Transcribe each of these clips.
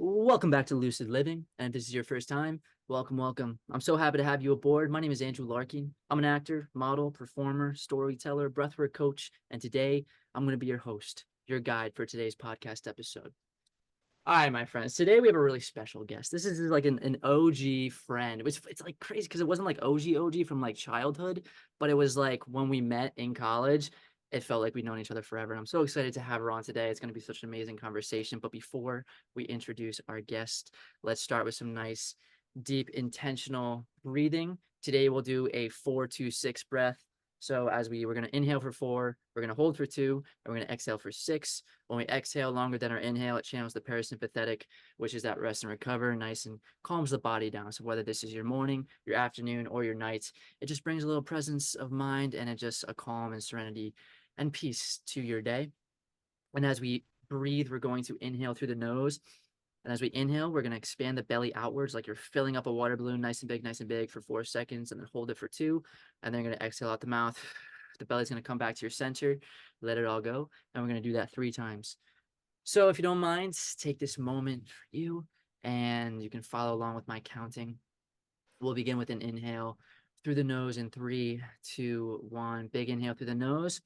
Welcome back to Lucid Living. And if this is your first time, welcome, welcome. I'm so happy to have you aboard. My name is Andrew Larkin. I'm an actor, model, performer, storyteller, breathwork coach, and today I'm going to be your host, your guide for today's podcast episode. All right, my friends. Today we have a really special guest. This is like an OG friend. It's like crazy because it wasn't like OG from like childhood, but it was like when we met in college, it felt like we'd known each other forever. And I'm so excited to have her on today. It's going to be such an amazing conversation. But before we introduce our guest, let's start with some nice, deep, intentional breathing. Today we'll do a 4-2-6 breath. So as we're going to inhale for 4, we're going to hold for 2, and we're going to exhale for 6. When we exhale longer than our inhale, it channels the parasympathetic, which is that rest and recover, nice and calms the body down. So whether this is your morning, your afternoon, or your night, it just brings a little presence of mind and it just a calm and serenity and peace to your day. And as we breathe, we're going to inhale through the nose. And as we inhale, we're going to expand the belly outwards like you're filling up a water balloon nice and big for 4 seconds, and then hold it for 2. And then you're going to exhale out the mouth. The belly's going to come back to your center. Let it all go. And we're going to do that 3 times. So if you don't mind, take this moment for you, and you can follow along with my counting. We'll begin with an inhale through the nose in 3, 2, 1. Big inhale through the nose.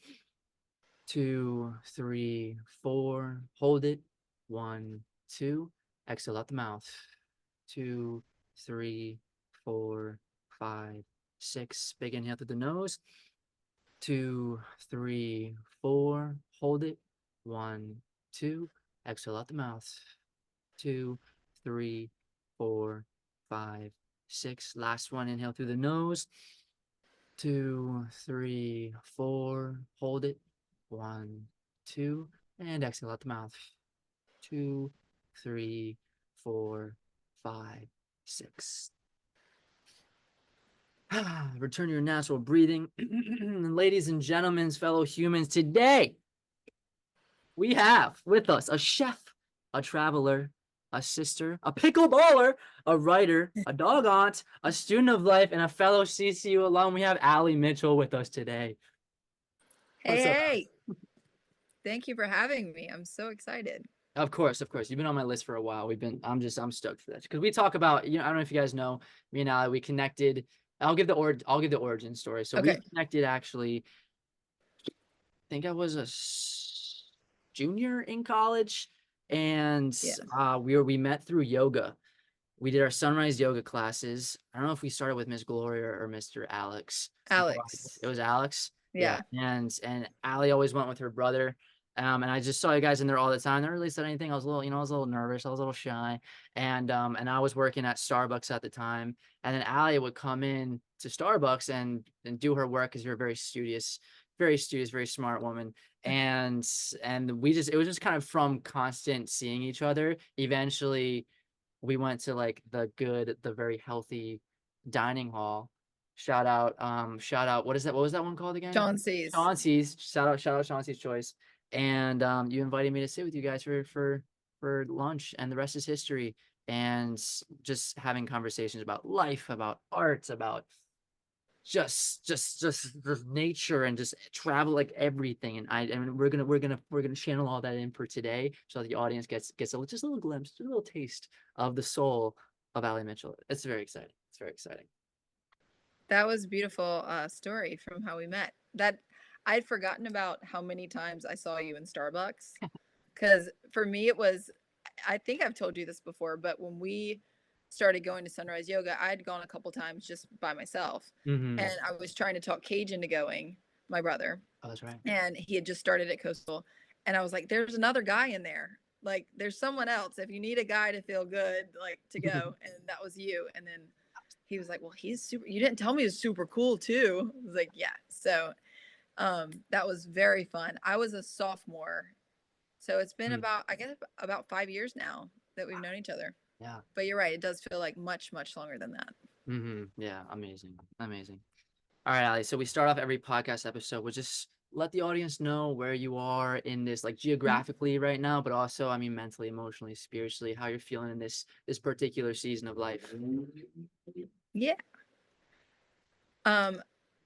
2, 3, 4. Hold it. 1, 2. Exhale out the mouth. 2, 3, 4, 5, 6. Big inhale through the nose. 2, 3, 4. Hold it. 1, 2. Exhale out the mouth. 2, 3, 4, 5, 6. Last one. Inhale through the nose. 2, 3, 4. Hold it. 1, 2. And exhale out the mouth. 2, 3, 4, 5, 6. Return to your natural breathing. Ladies and gentlemen, fellow humans, today we have with us a chef, a traveler, a sister, a pickleballer, a writer, a dog aunt, a student of life, and a fellow CCU alum. We have Allie Mitchell with us today. What's up, Allie? Hey, thank you for having me. I'm so excited. Of course. You've been on my list for a while. I'm stoked for this because we talk about, I don't know if you guys know, me and Allie, we connected. I'll give the origin story. So we Okay. connected actually, I think I was a junior in college, and Yes. we met through yoga. We did our sunrise yoga classes. I don't know if we started with Miss Gloria or Mr. Alex. Alex. It was Alex. Yeah. Yeah. And Allie always went with her brother. And I just saw you guys in there all the time. Never really said anything. I was a little nervous. I was a little shy. And I was working at Starbucks at the time. And then Allie would come in to Starbucks and do her work because you're a very studious, very smart woman. And it was just kind of from constant seeing each other. Eventually we went to like the very healthy dining hall. Shout out. What is that? What was that one called again? Chauncey's. Chauncey's. Shout out Chauncey's Choice. And you invited me to sit with you guys for lunch, and the rest is history. And just having conversations about life, about art, about just nature and just travel, like everything. And we're gonna channel all that in for today, so the audience gets just a little glimpse, just a little taste of the soul of Allie Mitchell. It's very exciting. It's very exciting. That was a beautiful story from how we met. That I'd forgotten about how many times I saw you in Starbucks. Because for me, it was, I think I've told you this before, but when we started going to Sunrise Yoga, I had gone a couple times just by myself. Mm-hmm. And I was trying to talk Cage into going, my brother. Oh, that's right. And he had just started at Coastal. And I was like, there's another guy in there. Like, there's someone else. If you need a guy to feel good, like to go. And that was you. And then he was like, well, he's super. You didn't tell me he was super cool, too. I was like, yeah. So that was very fun. I was a sophomore. So it's been about, I guess, about 5 years now that we've known each other. Yeah. But you're right. It does feel like much, much longer than that. Mm-hmm. Yeah. Amazing. All right, Allie. So we start off every podcast episode with just let the audience know where you are in this, like geographically right now, but also, I mean, mentally, emotionally, spiritually, how you're feeling in this particular season of life. Yeah.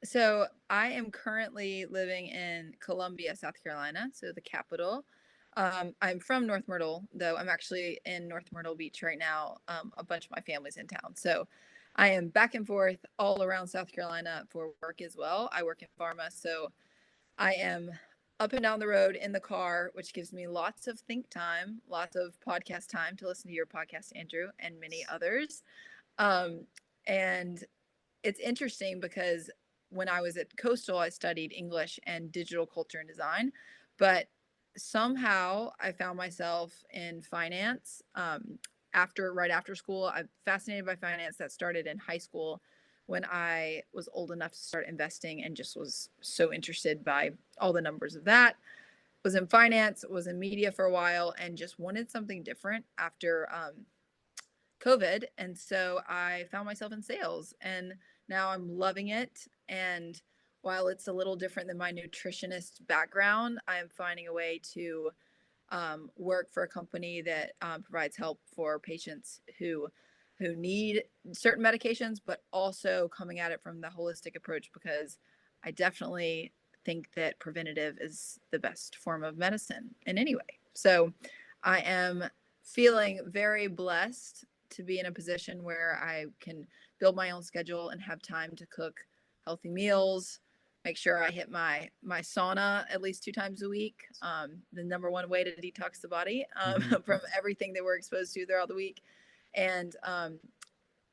So I am currently living in Columbia, South Carolina, so the capital. I'm from North Myrtle, though I'm actually in North Myrtle Beach right now. A bunch of my family's in town. So I am back and forth all around South Carolina for work as well. I work in pharma. So I am up and down the road in the car, which gives me lots of think time, lots of podcast time to listen to your podcast, Andrew, and many others. Um, and it's interesting because when I was at Coastal, I studied English and digital culture and design, but somehow I found myself in finance. Right after school, I'm fascinated by finance. That started in high school when I was old enough to start investing and just was so interested by all the numbers of that. Was in finance, was in media for a while, and just wanted something different after COVID. And so I found myself in sales, and now I'm loving it. And while it's a little different than my nutritionist background, I'm finding a way to work for a company that provides help for patients who need certain medications, but also coming at it from the holistic approach, because I definitely think that preventative is the best form of medicine in any way. So I am feeling very blessed to be in a position where I can build my own schedule and have time to cook healthy meals, make sure I hit my sauna at least 2 times a week. The number one way to detox the body Mhm. from everything that we're exposed to throughout the week. And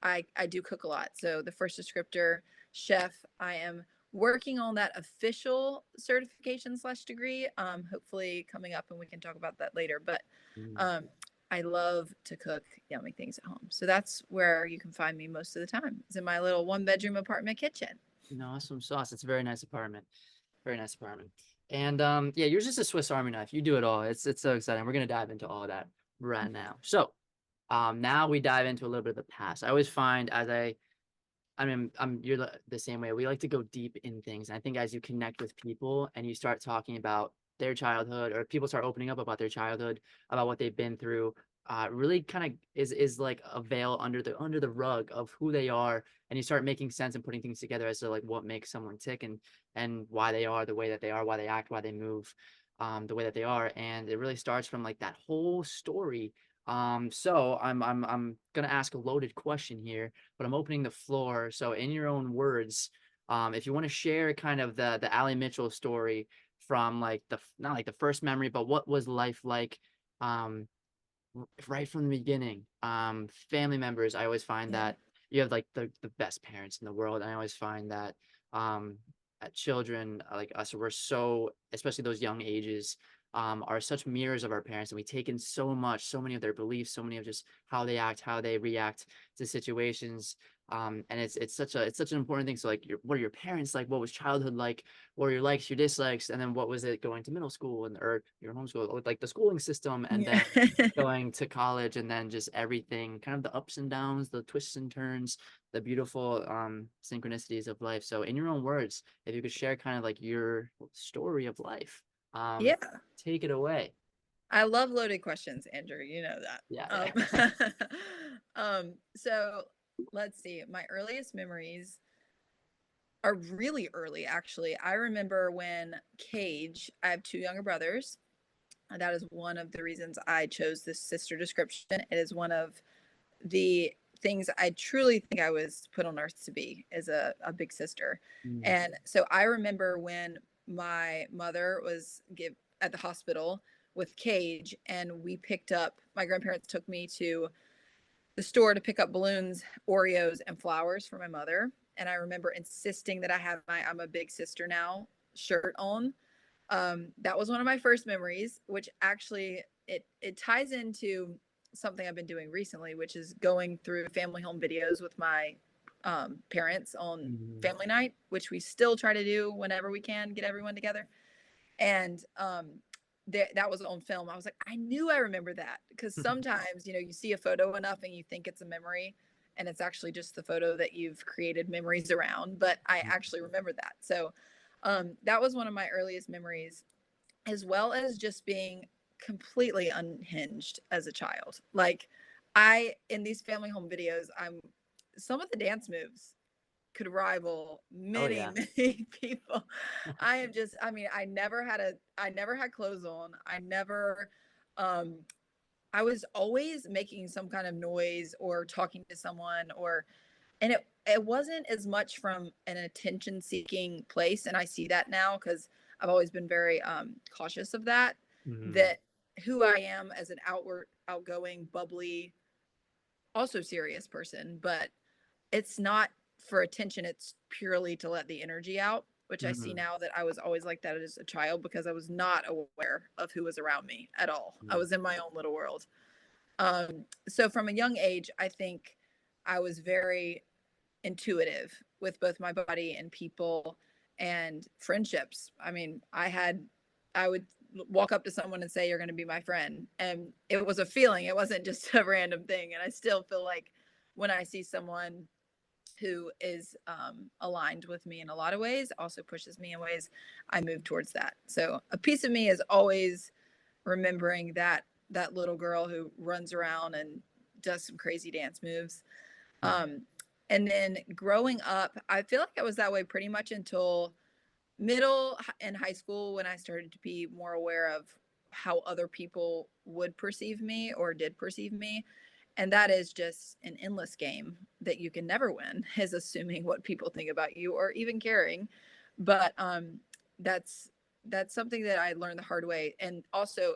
I do cook a lot. So the first descriptor chef, I am working on that official certification slash degree. Hopefully coming up, and we can talk about that later. But Mm. um, I love to cook yummy things at home. So that's where you can find me most of the time. Is in my little 1 bedroom apartment kitchen. Awesome sauce. It's a very nice apartment. Very nice apartment. And yeah, yours is a Swiss Army knife. You do it all. It's so exciting. We're gonna dive into all of that right now. So now we dive into a little bit of the past. I always find as I mean, you're the same way. We like to go deep in things. And I think as you connect with people and you start talking about their childhood, or people start opening up about their childhood, about what they've been through, really kind of is like a veil under the rug of who they are, and you start making sense and putting things together as to like what makes someone tick, and why they are the way that they are, why they act, why they move, the way that they are, and it really starts from like that whole story. So I'm gonna ask a loaded question here, but I'm opening the floor. So in your own words, if you want to share kind of the Allie Mitchell story from like the not like the first memory, but what was life like, um, right from the beginning. Family members, I always find Yeah. that you have like the best parents in the world. And I always find that children like us, we're so, especially those young ages, are such mirrors of our parents, and we take in so much, so many of their beliefs, so many of just how they act, how they react to situations. And it's such an important thing. So like, what are your parents like? What was childhood like? What are your likes, your dislikes? And then what was it going to middle school and or your homeschool, with like the schooling system, and Yeah. then going to college, and then just everything, kind of the ups and downs, the twists and turns, the beautiful synchronicities of life. So in your own words, if you could share kind of like your story of life, um, Yeah. take it away. I love loaded questions, Andrew. You know that. Yeah, yeah. So let's see. My earliest memories are really early, actually. I remember when Cage, I have 2 younger brothers. And that is one of the reasons I chose this sister description. It is one of the things I truly think I was put on earth to be, is a big sister. Mm, And so I remember when my mother was at the hospital with Cage, and we picked up, my grandparents took me to the store to pick up balloons, Oreos, and flowers for my mother. And I remember insisting that I have my I'm a big sister now shirt on. That was one of my first memories, which actually it ties into something I've been doing recently, which is going through family home videos with my parents on mhm, family night, which we still try to do whenever we can get everyone together. And that was on film. I was like, I knew I remember that, because sometimes you see a photo enough and you think it's a memory, and it's actually just the photo that you've created memories around. But I actually remember that. So that was one of my earliest memories, as well as just being completely unhinged as a child. Like, in these family home videos, I'm some of the dance moves. could rival Oh many, yeah. many people. I am just, I mean, I never had clothes on. Um, I was always making some kind of noise or talking to someone and it wasn't as much from an attention seeking place. And I see that now because I've always been very cautious of that, Mm-hmm. that who I am as an outgoing, bubbly, also serious person, but it's not for attention. It's purely to let the energy out, which I see Mm-hmm. now that I was always like that as a child because I was not aware of who was around me at all. I was in my own little world. So from a young age, I think I was very intuitive with both my body and people and friendships. I mean, I would walk up to someone and say, "You're going to be my friend." And it was a feeling, it wasn't just a random thing. And I still feel like when I see someone who is aligned with me in a lot of ways, also pushes me in ways, I move towards that. So a piece of me is always remembering that little girl who runs around and does some crazy dance moves. Um, and then growing up, I feel like I was that way pretty much until middle and high school when I started to be more aware of how other people would perceive me or did perceive me. And that is just an endless game that you can never win, is assuming what people think about you or even caring. But that's that's something that I learned the hard way. And also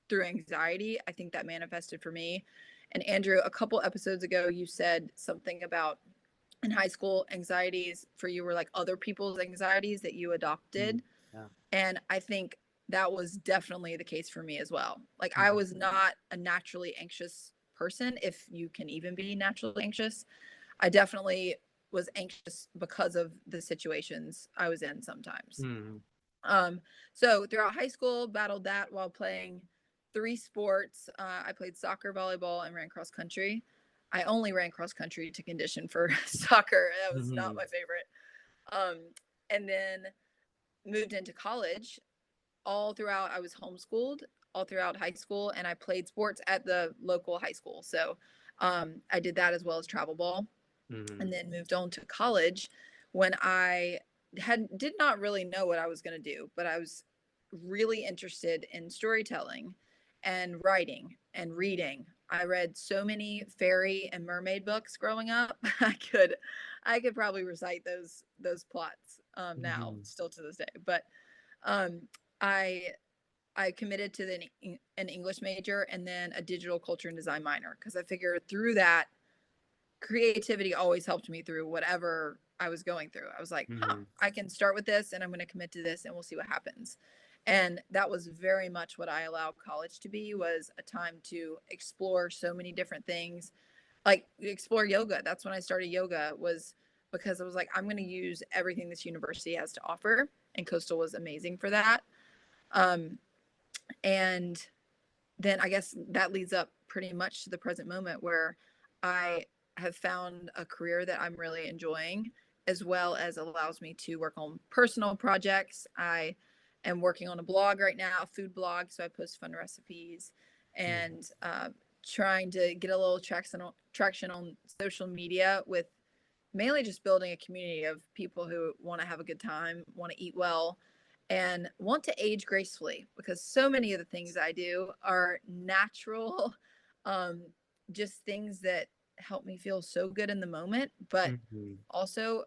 through anxiety, I think that manifested for me. And Andrew, a couple episodes ago, you said something about in high school anxieties for you were like other people's anxieties that you Mm-hmm. adopted. Yeah. And I think that was definitely the case for me as well. Like I Mm-hmm. was not a naturally anxious person, if you can even be naturally anxious. I definitely was anxious because of the situations I was in sometimes. Mm-hmm. Um, so throughout high school, battled that while playing three sports. I played soccer, volleyball, and ran cross country. I only ran cross country to condition for soccer. That was not Mm-hmm. my favorite. Um, and then moved into college. All throughout, I was homeschooled all throughout high school, and I played sports at the local high school. So I did that as well as travel ball, Mm-hmm. and then moved on to college when I did not really know what I was going to do, but I was really interested in storytelling and writing and reading. I read so many fairy and mermaid books growing up. I could probably recite those plots now Mm-hmm. still to this day. But um, I I committed to an English major and then a digital culture and design minor because I figured through that creativity always helped me through whatever I was going through. I was like, huh, Mm-hmm. I can start with this and I'm going to commit to this and we'll see what happens. And that was very much what I allowed college to be, was a time to explore so many different things, like explore yoga. That's when I started yoga, was because I was like, I'm going to use everything this university has to offer. And Coastal was amazing for that. Um, and then I guess that leads up pretty much to the present moment where I have found a career that I'm really enjoying, as well as allows me to work on personal projects. I am working on a blog right now, a food blog. So I post fun recipes and trying to get a little traction on social media with mainly just building a community of people who want to have a good time, want to eat well, and want to age gracefully, because so many of the things I do are natural, um, just things that help me feel so good in the moment, but Mm-hmm. also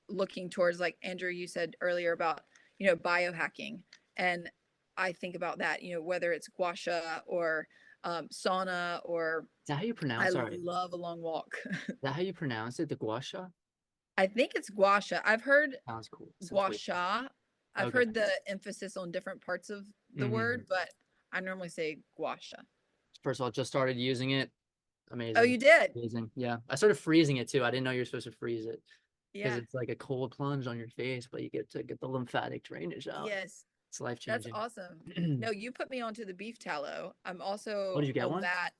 looking towards, like Andrew, you said earlier about, biohacking. And I think about that, whether it's gua sha or sauna, or Is that how you I pronounce? Sorry. Is love a long walk. that how you pronounce it? The gua sha? I think it's gua sha. I've heard Sounds cool. Sounds gua way cool. sha. I've Okay. heard the emphasis on different parts of the Mm-hmm. word, but I normally say gua sha. First of all, just started using it. Oh, Amazing. you did? Amazing. Yeah. I started freezing it too. I didn't know you're supposed to freeze it because Yeah. it's like a cold plunge on your face, but you get to get the lymphatic drainage out. Yes. It's life That's changing. awesome. No, you put me onto the beef tallow. I'm Oh, did also you get on one? that,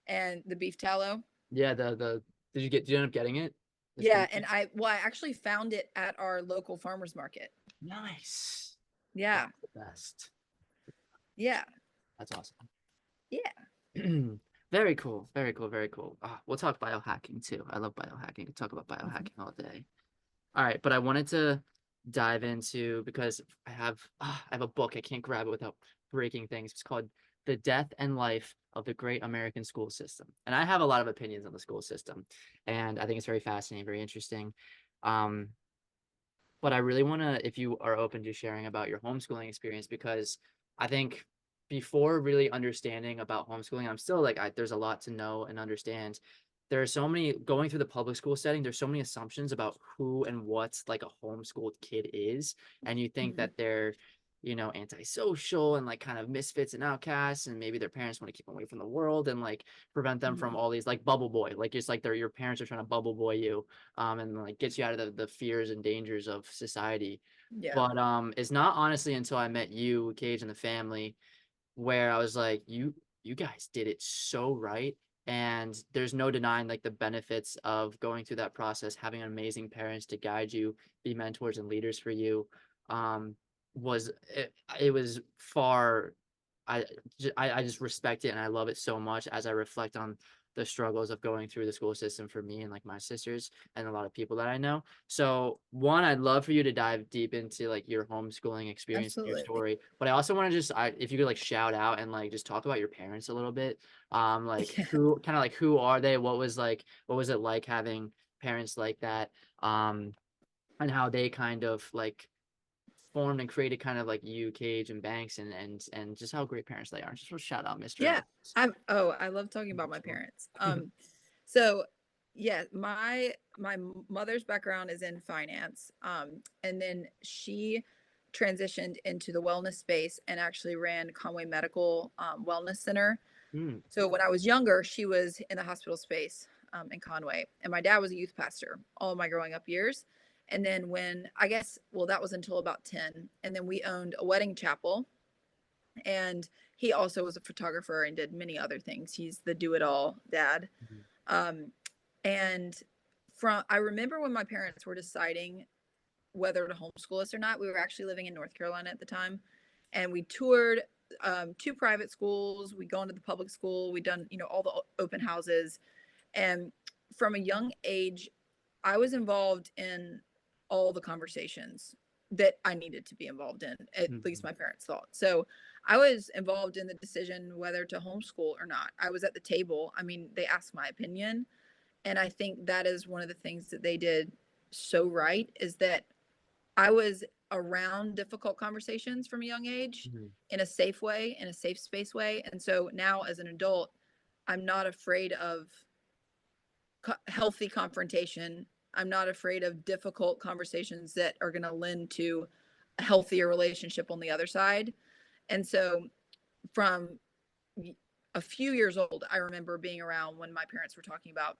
and the beef tallow. Yeah, the did you end up getting it? The Yeah, steep and I actually found it at our local farmers market. Nice. Yeah. That's the best. Yeah. That's awesome. Yeah. Very cool. Very cool. Very cool. We'll talk biohacking too. I love biohacking. We could talk about Mhm. biohacking all day. All right, but I wanted to dive into because I have a book. I can't grab it without breaking things. It's called The Death and Life of the Great American School System. And I have a lot of opinions on the school system, and I think it's very fascinating, very interesting. Um, but I really want to, if you are open to sharing about your homeschooling experience, because I think before really understanding about homeschooling, I'm still like, there's a lot to know and understand. There are so many going through the public school setting. There's so many assumptions about who and what like a homeschooled kid is, and you think Mhm. that they're, antisocial and like kind of misfits and outcasts, and maybe their parents want to keep them away from the world and like prevent them from Mhm. all these like bubble boy, like it's like your parents are trying to bubble boy you, and like gets you out of the fears and dangers of society. Yeah. But it's not honestly until I met you, Cage, and the family where I was like, you guys did it so right. And there's no denying like the benefits of going through that process, having amazing parents to guide you, be mentors and leaders for you. Um, it was far I, I just respect it and I love it so much as I reflect on the struggles of going through the school system for me and like my sisters and a lot of people that I know. So one, I'd love for you to dive deep into like your homeschooling experience and your Absolutely. story. But I also want to if you could like shout out and like just talk about your parents a little bit. Like Yeah. who are they? What was it like having parents like that? And how they kind of like formed and created kind of like you, Cage, and Banks, and just how great parents they are. Just shout out Mr. and Yeah. Mrs. I love talking about my Sure. parents. So yeah, my mother's background is in finance. And then she transitioned into the wellness space and actually ran Conway Medical Wellness Center. Mm, So when I was younger, she was in the hospital space in Conway, and my dad was a youth pastor all of my growing up years. And then when I guess, well, that was until about 10. And then we owned a wedding chapel, and he also was a photographer and did many other things. He's the do-it-all dad. mhm, Um, and I remember when my parents were deciding whether to homeschool us or not. We were actually living in North Carolina at the time, and we toured two private schools. We'd gone to the public school. We'd done, all the open houses. And from a young age, I was involved in all the conversations that I needed to be involved in, at least mhm, my parents thought. So I was involved in the decision whether to homeschool or not. I was at the table. I mean, they asked my opinion. And I think that is one of the things that they did so right, is that I was around difficult conversations from a young age mhm, in a safe way, in a safe space way. And so now as an adult, I'm not afraid of healthy confrontation. I'm not afraid of difficult conversations that are going to lend to a healthier relationship on the other side. And so from a few years old, I remember being around when my parents were talking about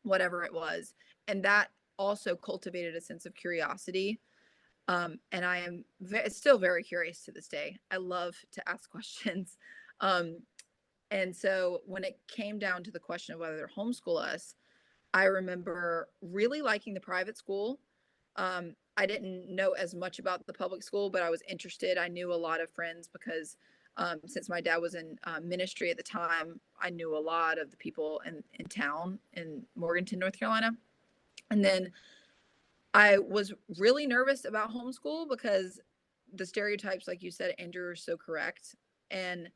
whatever it was. And that also cultivated a sense of curiosity. And I am still very curious to this day. I love to ask questions. Um, and so when it came down to the question of whether to homeschool us, I remember really liking the private school. I didn't know as much about the public school, but I was interested. I knew a lot of friends because since my dad was in ministry at the time, I knew a lot of the people in town in Morganton, North Carolina. And then I was really nervous about homeschool because the stereotypes, like you said, Andrew, are so correct. And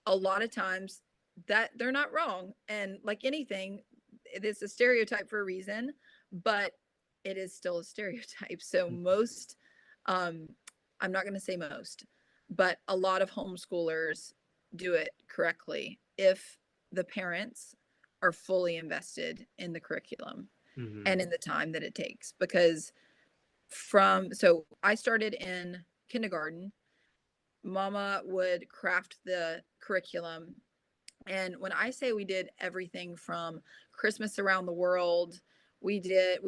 a lot of times that they're not wrong. And like anything, it is a stereotype for a reason, but it is still a stereotype. So mhm, most, um, I'm not going to say most, but a lot of homeschoolers do it correctly if the parents are fully invested in the curriculum mhm, and in the time that it takes. Because so I started in kindergarten. Mama would craft the curriculum. And when I say we did everything from Christmas around the world, we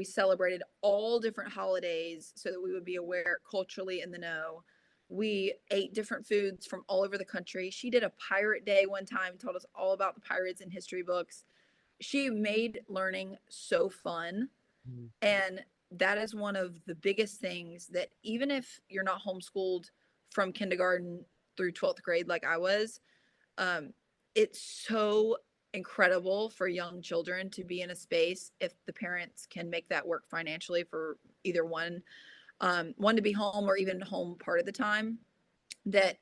celebrated all different holidays so that we would be aware culturally in the know. We ate different foods from all over the country. She did a pirate day one time, told us all about the pirates in history books. She made learning so fun. mhm, And that is one of the biggest things that even if you're not homeschooled from kindergarten through 12th grade like I was, um, it's so incredible for young children to be in a space if the parents can make that work financially for either one to be home or even home part of the time. That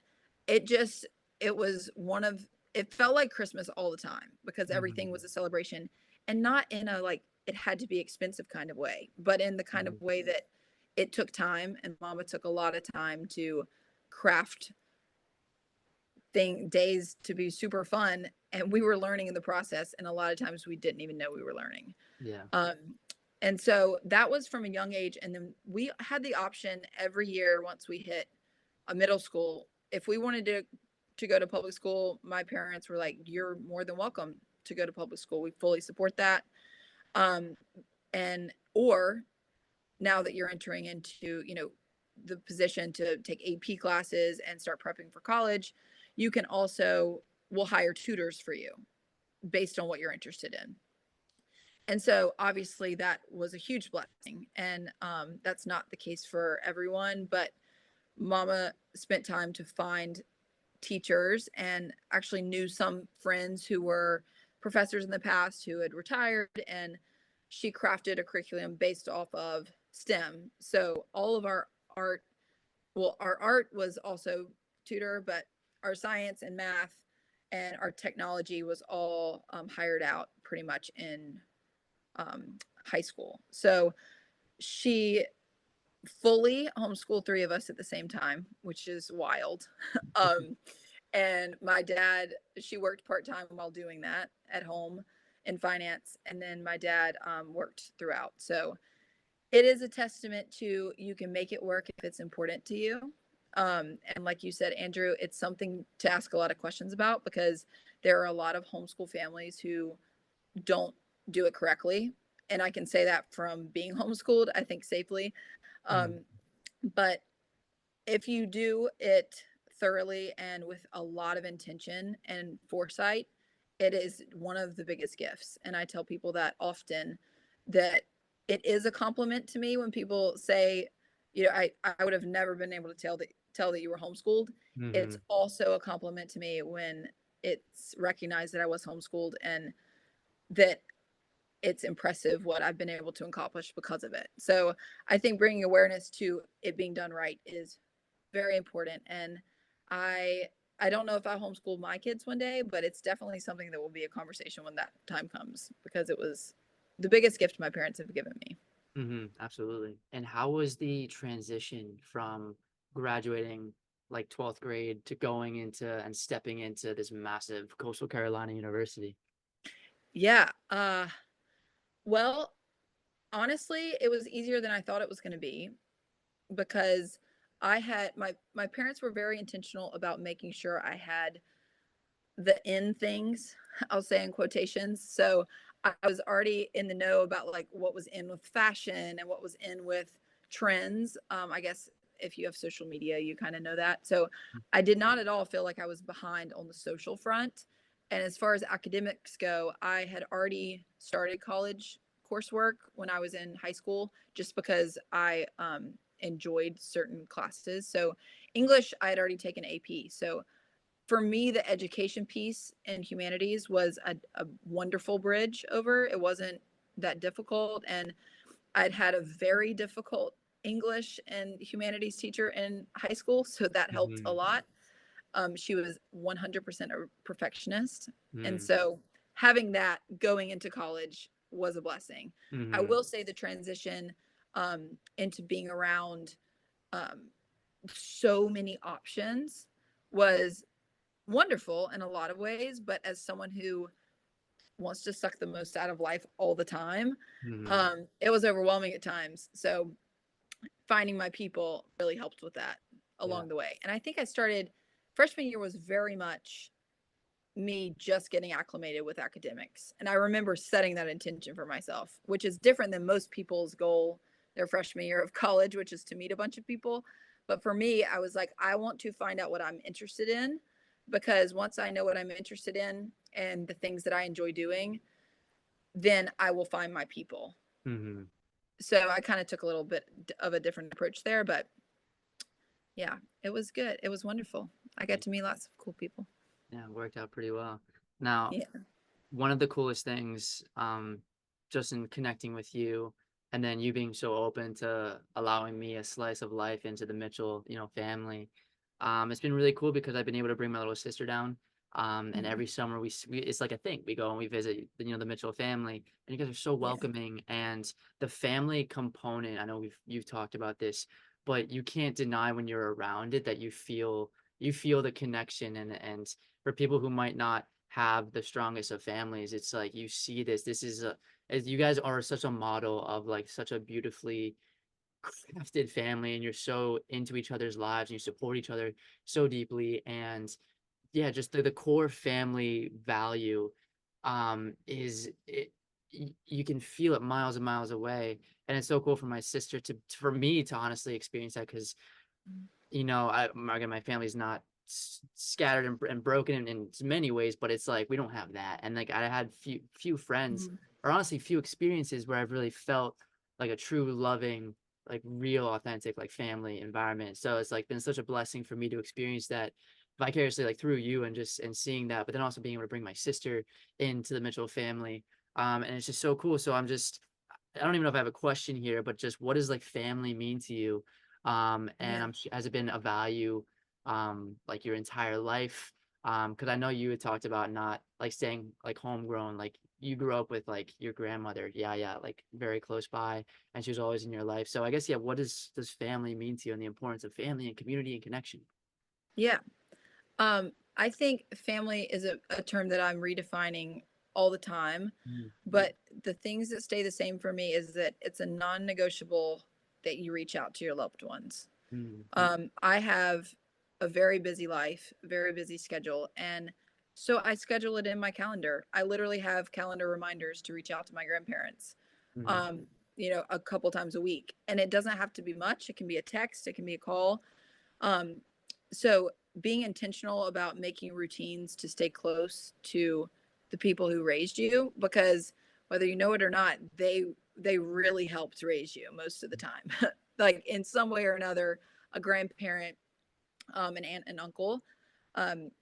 it just it was one of it felt like Christmas all the time because everything Mhm. was a celebration, and not in a like it had to be expensive kind of way, but in the kind of Mhm. way that it took time, and Mama took a lot of time to craft thing days to be super fun, and we were learning in the process, and a lot of times we didn't even know we were learning. Yeah. um, and so that was from a young age, and then we had the option every year once we hit a middle school, if we wanted to go to public school, my parents were like, you're more than welcome to go to public school, we fully support that. um, and or now that you're entering into, the position to take AP classes and start prepping for college, you can also we'll hire tutors for you based on what you're interested in. And so obviously that was a huge blessing, and that's not the case for everyone, but Mama spent time to find teachers and actually knew some friends who were professors in the past who had retired, and she crafted a curriculum based off of STEM. So all of our art, well, our art was also tutor, but our science and math and our technology was all hired out pretty much in high school. So she fully homeschooled three of us at the same time, which is wild. um, and my dad, she worked part-time while doing that at home in finance, and then my dad worked throughout. So it is a testament to you can make it work if it's important to you. And like you said, Andrew, it's something to ask a lot of questions about because there are a lot of homeschool families who don't do it correctly. And I can say that from being homeschooled, I think safely. Mhm. um, but if you do it thoroughly and with a lot of intention and foresight, it is one of the biggest gifts. And I tell people that often, that it is a compliment to me when people say, I would have never been able to tell that you were homeschooled. It's Mhm. also a compliment to me when it's recognized that I was homeschooled, and that it's impressive what I've been able to accomplish because of it. So I think bringing awareness to it being done right is very important. And I I don't know if I homeschool my kids one day, but it's definitely something that will be a conversation when that time comes because it was the biggest gift my parents have given me. Mhm. Absolutely. And how was the transition from graduating like 12th grade to going into and stepping into this massive Coastal Carolina University? Yeah. Well, honestly, it was easier than I thought it was going to be because I had my parents were very intentional about making sure I had the in things, I'll say in quotations. So I was already in the know about like what was in with fashion and what was in with trends. I guess if you have social media, you kind of know that. So I did not at all feel like I was behind on the social front. And as far as academics go, I had already started college coursework when I was in high school just because I enjoyed certain classes. So English, I had already taken AP. So for me, the education piece in humanities was a wonderful bridge over. It wasn't that difficult. And I'd had a very difficult English and humanities teacher in high school. So that helped a Mhm. lot. She was 100% a perfectionist. And Mhm. so having that going into college was a blessing. I Mhm. will say the transition into being around um, so many options was wonderful in a lot of ways, but as someone who wants to suck the most out of life all the time, Mhm. it was overwhelming at times. So finding my people really helped with that Yeah. along the way. And I think I started freshman year was very much me just getting acclimated with academics. And I remember setting that intention for myself, which is different than most people's goal their freshman year of college, which is to meet a bunch of people. But for me, I was like, I want to find out what I'm interested in because once I know what I'm interested in and the things that I enjoy doing, then I will find my people. Mhm. So I kind of took a little bit of a different approach there, but yeah, it was good. It was wonderful. I got Yeah. to meet lots of cool people. Yeah, it worked out pretty well. Now, Yeah. one of the coolest things, just in connecting with you, and then you being so open to allowing me a slice of life into the Mitchell, family. It's been really cool because I've been able to bring my little sister down. And Mhm. every summer it's like a thing. We go and we visit the Mitchell family, and you guys are so Yeah. welcoming. And the family component, I know you've talked about this, but you can't deny when you're around it that you feel the connection. And for people who might not have the strongest of families, it's like you see this is as you guys are such a model of like such a beautifully crafted family, and you're so into each other's lives and you support each other so deeply. And yeah, just the core family value is it, you can feel it miles and miles away. And it's so cool for my sister for me to honestly experience that, because Mhm. again, my family's not scattered and broken in many ways, but it's like we don't have that. And like I had few friends, Mhm. or honestly few experiences where I've really felt like a true loving, like real authentic like family environment. So it's like been such a blessing for me to experience that vicariously, like through you, and seeing that, but then also being able to bring my sister into the Mitchell family. And it's just so cool. So I don't even know if I have a question here, but just what does like family mean to you? And Yeah. has it been a value like your entire life? Because I know you had talked about not like staying like homegrown, like you grew up with like your grandmother, yeah, like very close by, and she was always in your life. So I guess, yeah, what does family mean to you, and the importance of family and community and connection? Yeah. I think family is a term that I'm redefining all the time, Mm, but the things that stay the same for me is that it's a non-negotiable that you reach out to your loved ones. mm, I have a very busy life, very busy schedule, and so I schedule it in my calendar. I literally have calendar reminders to reach out to my grandparents, mm, um, a couple times a week, and it doesn't have to be much. It can be a text, it can be a call. Um, so being intentional about making routines to stay close to the people who raised you, because whether you know it or not, they really helped raise you most of the time, like in some way or another, a grandparent, an aunt and uncle.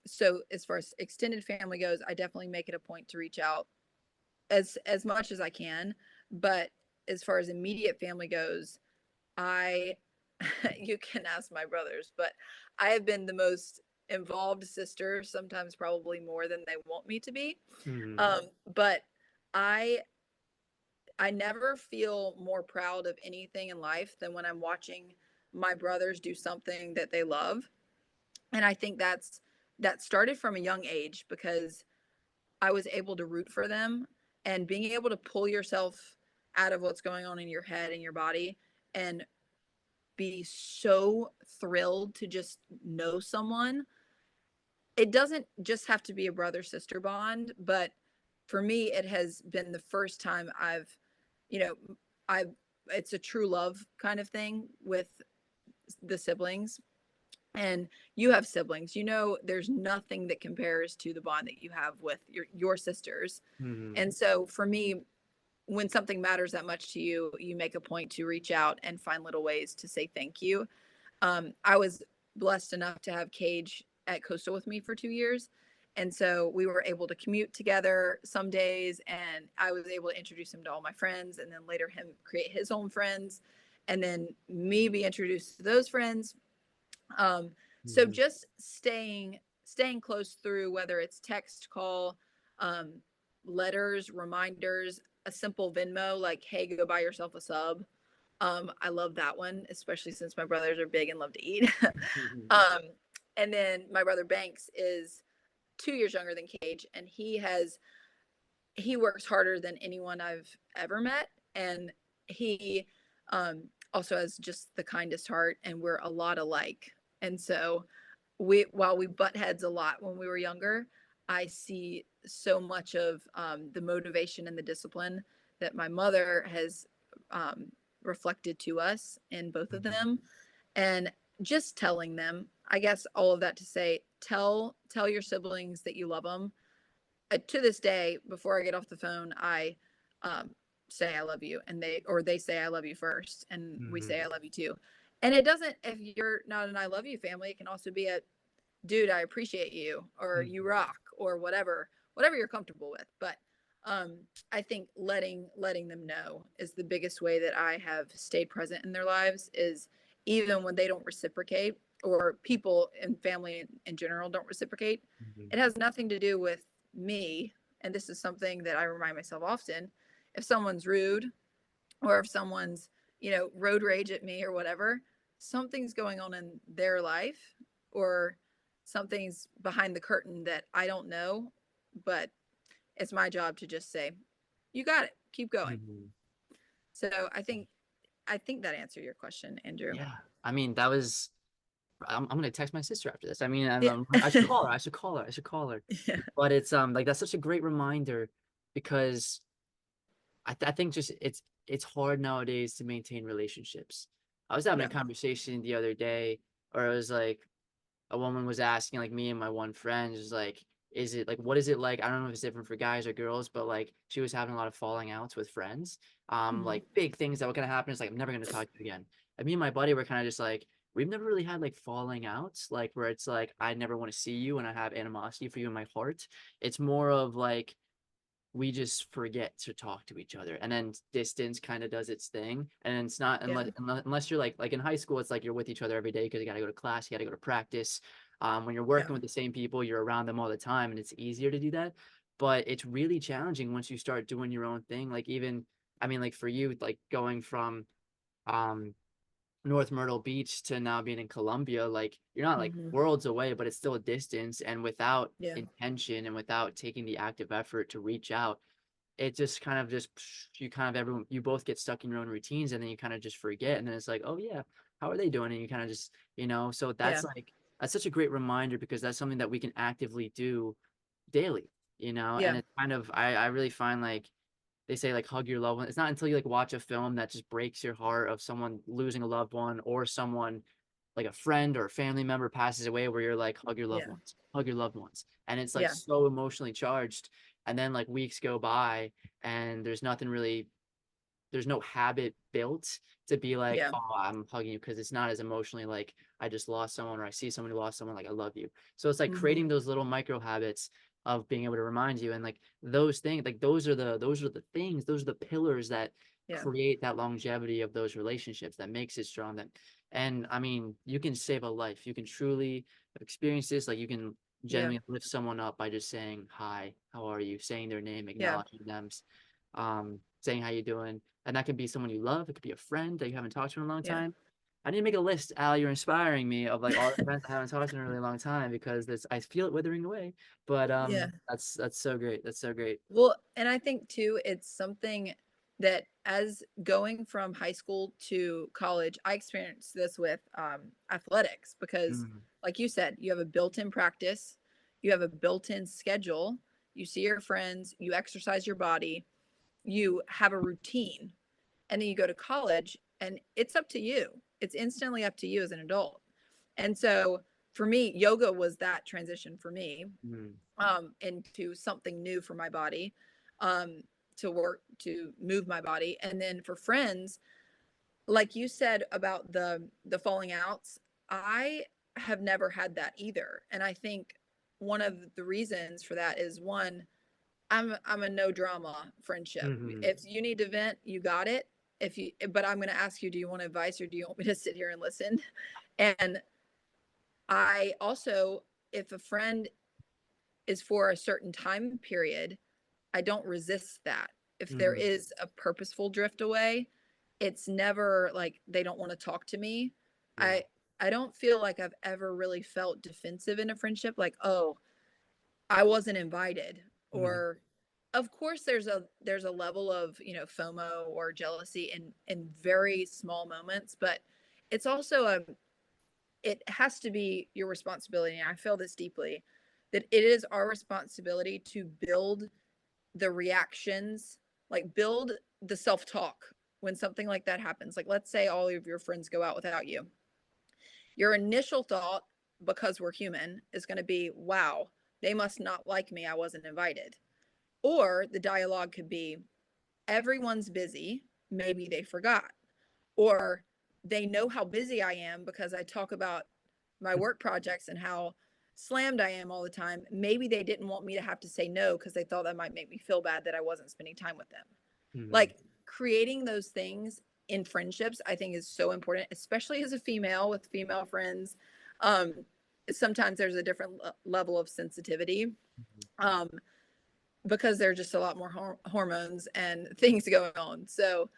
So as far as extended family goes, I definitely make it a point to reach out as much as I can. But as far as immediate family goes, I you can ask my brothers, but I have been the most involved sister, sometimes probably more than they want me to be. mm, Um, but I I never feel more proud of anything in life than when I'm watching my brothers do something that they love. And I think that started from a young age because I was able to root for them, and being able to pull yourself out of what's going on in your head and your body and be so thrilled to just know someone. It doesn't just have to be a brother sister bond, but for me, it has been the first time you know, I've, it's a true love kind of thing with the siblings. And you have siblings, there's nothing that compares to the bond that you have with your sisters. mm, And so for me, when something matters that much to you, you make a point to reach out and find little ways to say thank you. I was blessed enough to have Cage at Coastal with me for 2 years. And so we were able to commute together some days, and I was able to introduce him to all my friends, and then later him create his own friends, and then me be introduced to those friends. Um, so mm, just staying close through, whether it's text, call, um, letters, reminders, a simple Venmo like, "Hey, go buy yourself a sub." I love that one, especially since my brothers are big and love to eat. mm, um, and then my brother Banks is 2 years younger than Cage, and he works harder than anyone I've ever met, and he also has just the kindest heart, and we're a lot alike. And so while we butt heads a lot when we were younger, I see so much of the motivation and the discipline that my mother has um, reflected to us in both of mm, them, and just telling them. I guess all of that to say, tell your siblings that you love them. To this day, before I get off the phone, I um, say I love you, and they say I love you first, and we mm, say I love you too. And it doesn't, if you're not an I love you family, it can also be a dude, I appreciate you, or you mm, rock, or whatever you're comfortable with. But um, I think letting them know is the biggest way that I have stayed present in their lives, is even when they don't reciprocate, or people and family in general don't reciprocate. Mhm. It has nothing to do with me. And this is something that I remind myself often. If someone's rude, or if someone's, road rage at me or whatever, something's going on in their life, or something's behind the curtain that I don't know. But it's my job to just say, you got it, keep going. Mhm. So I think that answered your question, Andrew. Yeah. I mean, that was I'm gonna text my sister after this. I mean, Yeah. I should call her. I should call her. I should call her. Yeah. But it's like that's such a great reminder because I think just it's hard nowadays to maintain relationships. I was having a Yeah. conversation the other day, or it was like a woman was asking like me and my one friend is like, is it like what is it like? I don't know if it's different for guys or girls, but like she was having a lot of falling outs with friends. Hmm. Like big things that were gonna happen. It's like I'm never gonna talk to you again. And me and my buddy were kind of just like we've never really had like falling outs, like where it's like I never want to see you and I have animosity for you in my heart. It's more of like we just forget to talk to each other and then distance kind of does its thing and it's not Yeah. unless you're like in high school it's like you're with each other every day because you got to go to class, you got to go to practice. When you're Yeah. working with the same people you're around them all the time and it's easier to do that, but it's really challenging once you start doing your own thing. Like even I mean like for you like going from um North Myrtle Beach to now being in Columbia, like you're not like Hmm. worlds away, but it's still a distance. And without Yeah. intention and without taking the active effort to reach out, it just kind of just you kind of everyone you both get stuck in your own routines and then you kind of just forget and then it's like oh yeah, how are they doing, and you kind of just so Yeah. that's such a great reminder because that's something that we can actively do daily, and Yeah. it's kind of I really find like they say like hug your loved one. It's not until you like watch a film that just breaks your heart of someone losing a loved one or someone like a friend or a family member passes away where you're like hug your loved Yeah. ones, hug your loved ones. And it's like Yeah. so emotionally charged. And then like weeks go by and there's nothing really there's no habit built to be like, Yeah. oh, I'm hugging you because it's not as emotionally like I just lost someone or I see someone who lost someone like I love you. So it's like Hmm. creating those little micro habits of being able to remind you and like those things like those are the things, those are the pillars that Yeah. create that longevity of those relationships that makes it strong. That and I mean you can save a life. You can truly experience this. Like you can Yeah. genuinely lift someone up by just saying hi, how are you, saying their name, Yeah. acknowledging them, saying how you doing, and that could be someone you love. It could be a friend that you haven't talked to in a long Yeah. time. I need to make a list, Al. You're inspiring me of like all the friends I haven't talked to in a really long time because this I feel it withering away. But Yeah. that's so great. That's so great. Well, and I think too, it's something that as going from high school to college, I experienced this with athletics because, Mm, like you said, you have a built in practice, you have a built in schedule, you see your friends, you exercise your body, you have a routine, and then you go to college and it's up to you. It's instantly up to you as an adult. And so for me, yoga was that transition for me, mm, into something new for my body, um, to work to move my body. And then for friends, like you said about the falling outs, I have never had that either. And I think one of the reasons for that is, one, I'm a no drama friendship. mm-hmm, If you need to vent, you got it. If you But I'm going to ask you, do you want advice or do you want me to sit here and listen? And I also, if a friend is for a certain time period, I don't resist that. If there mm, is a purposeful drift away, it's never like they don't want to talk to me. yeah. I don't feel like I've ever really felt defensive in a friendship, like, oh, I wasn't invited. Mm-hmm, Or of course there's a level of, FOMO or jealousy in very small moments, but it's also it has to be your responsibility. And I feel this deeply, that it is our responsibility to build the reactions, like build the self-talk when something like that happens. Like, let's say all of your friends go out without you. Your initial thought, because we're human, is going to be, wow, they must not like me, I wasn't invited. Or the dialogue could be, everyone's busy, maybe they forgot. Or they know how busy I am because I talk about my work projects and how slammed I am all the time. Maybe they didn't want me to have to say no because they thought that might make me feel bad that I wasn't spending time with them. Mhm. Like creating those things in friendships, I think is so important, especially as a female with female friends. Um, Sometimes there's a different level of sensitivity. Mhm. Um, because there's just a lot more hormones and things going on. So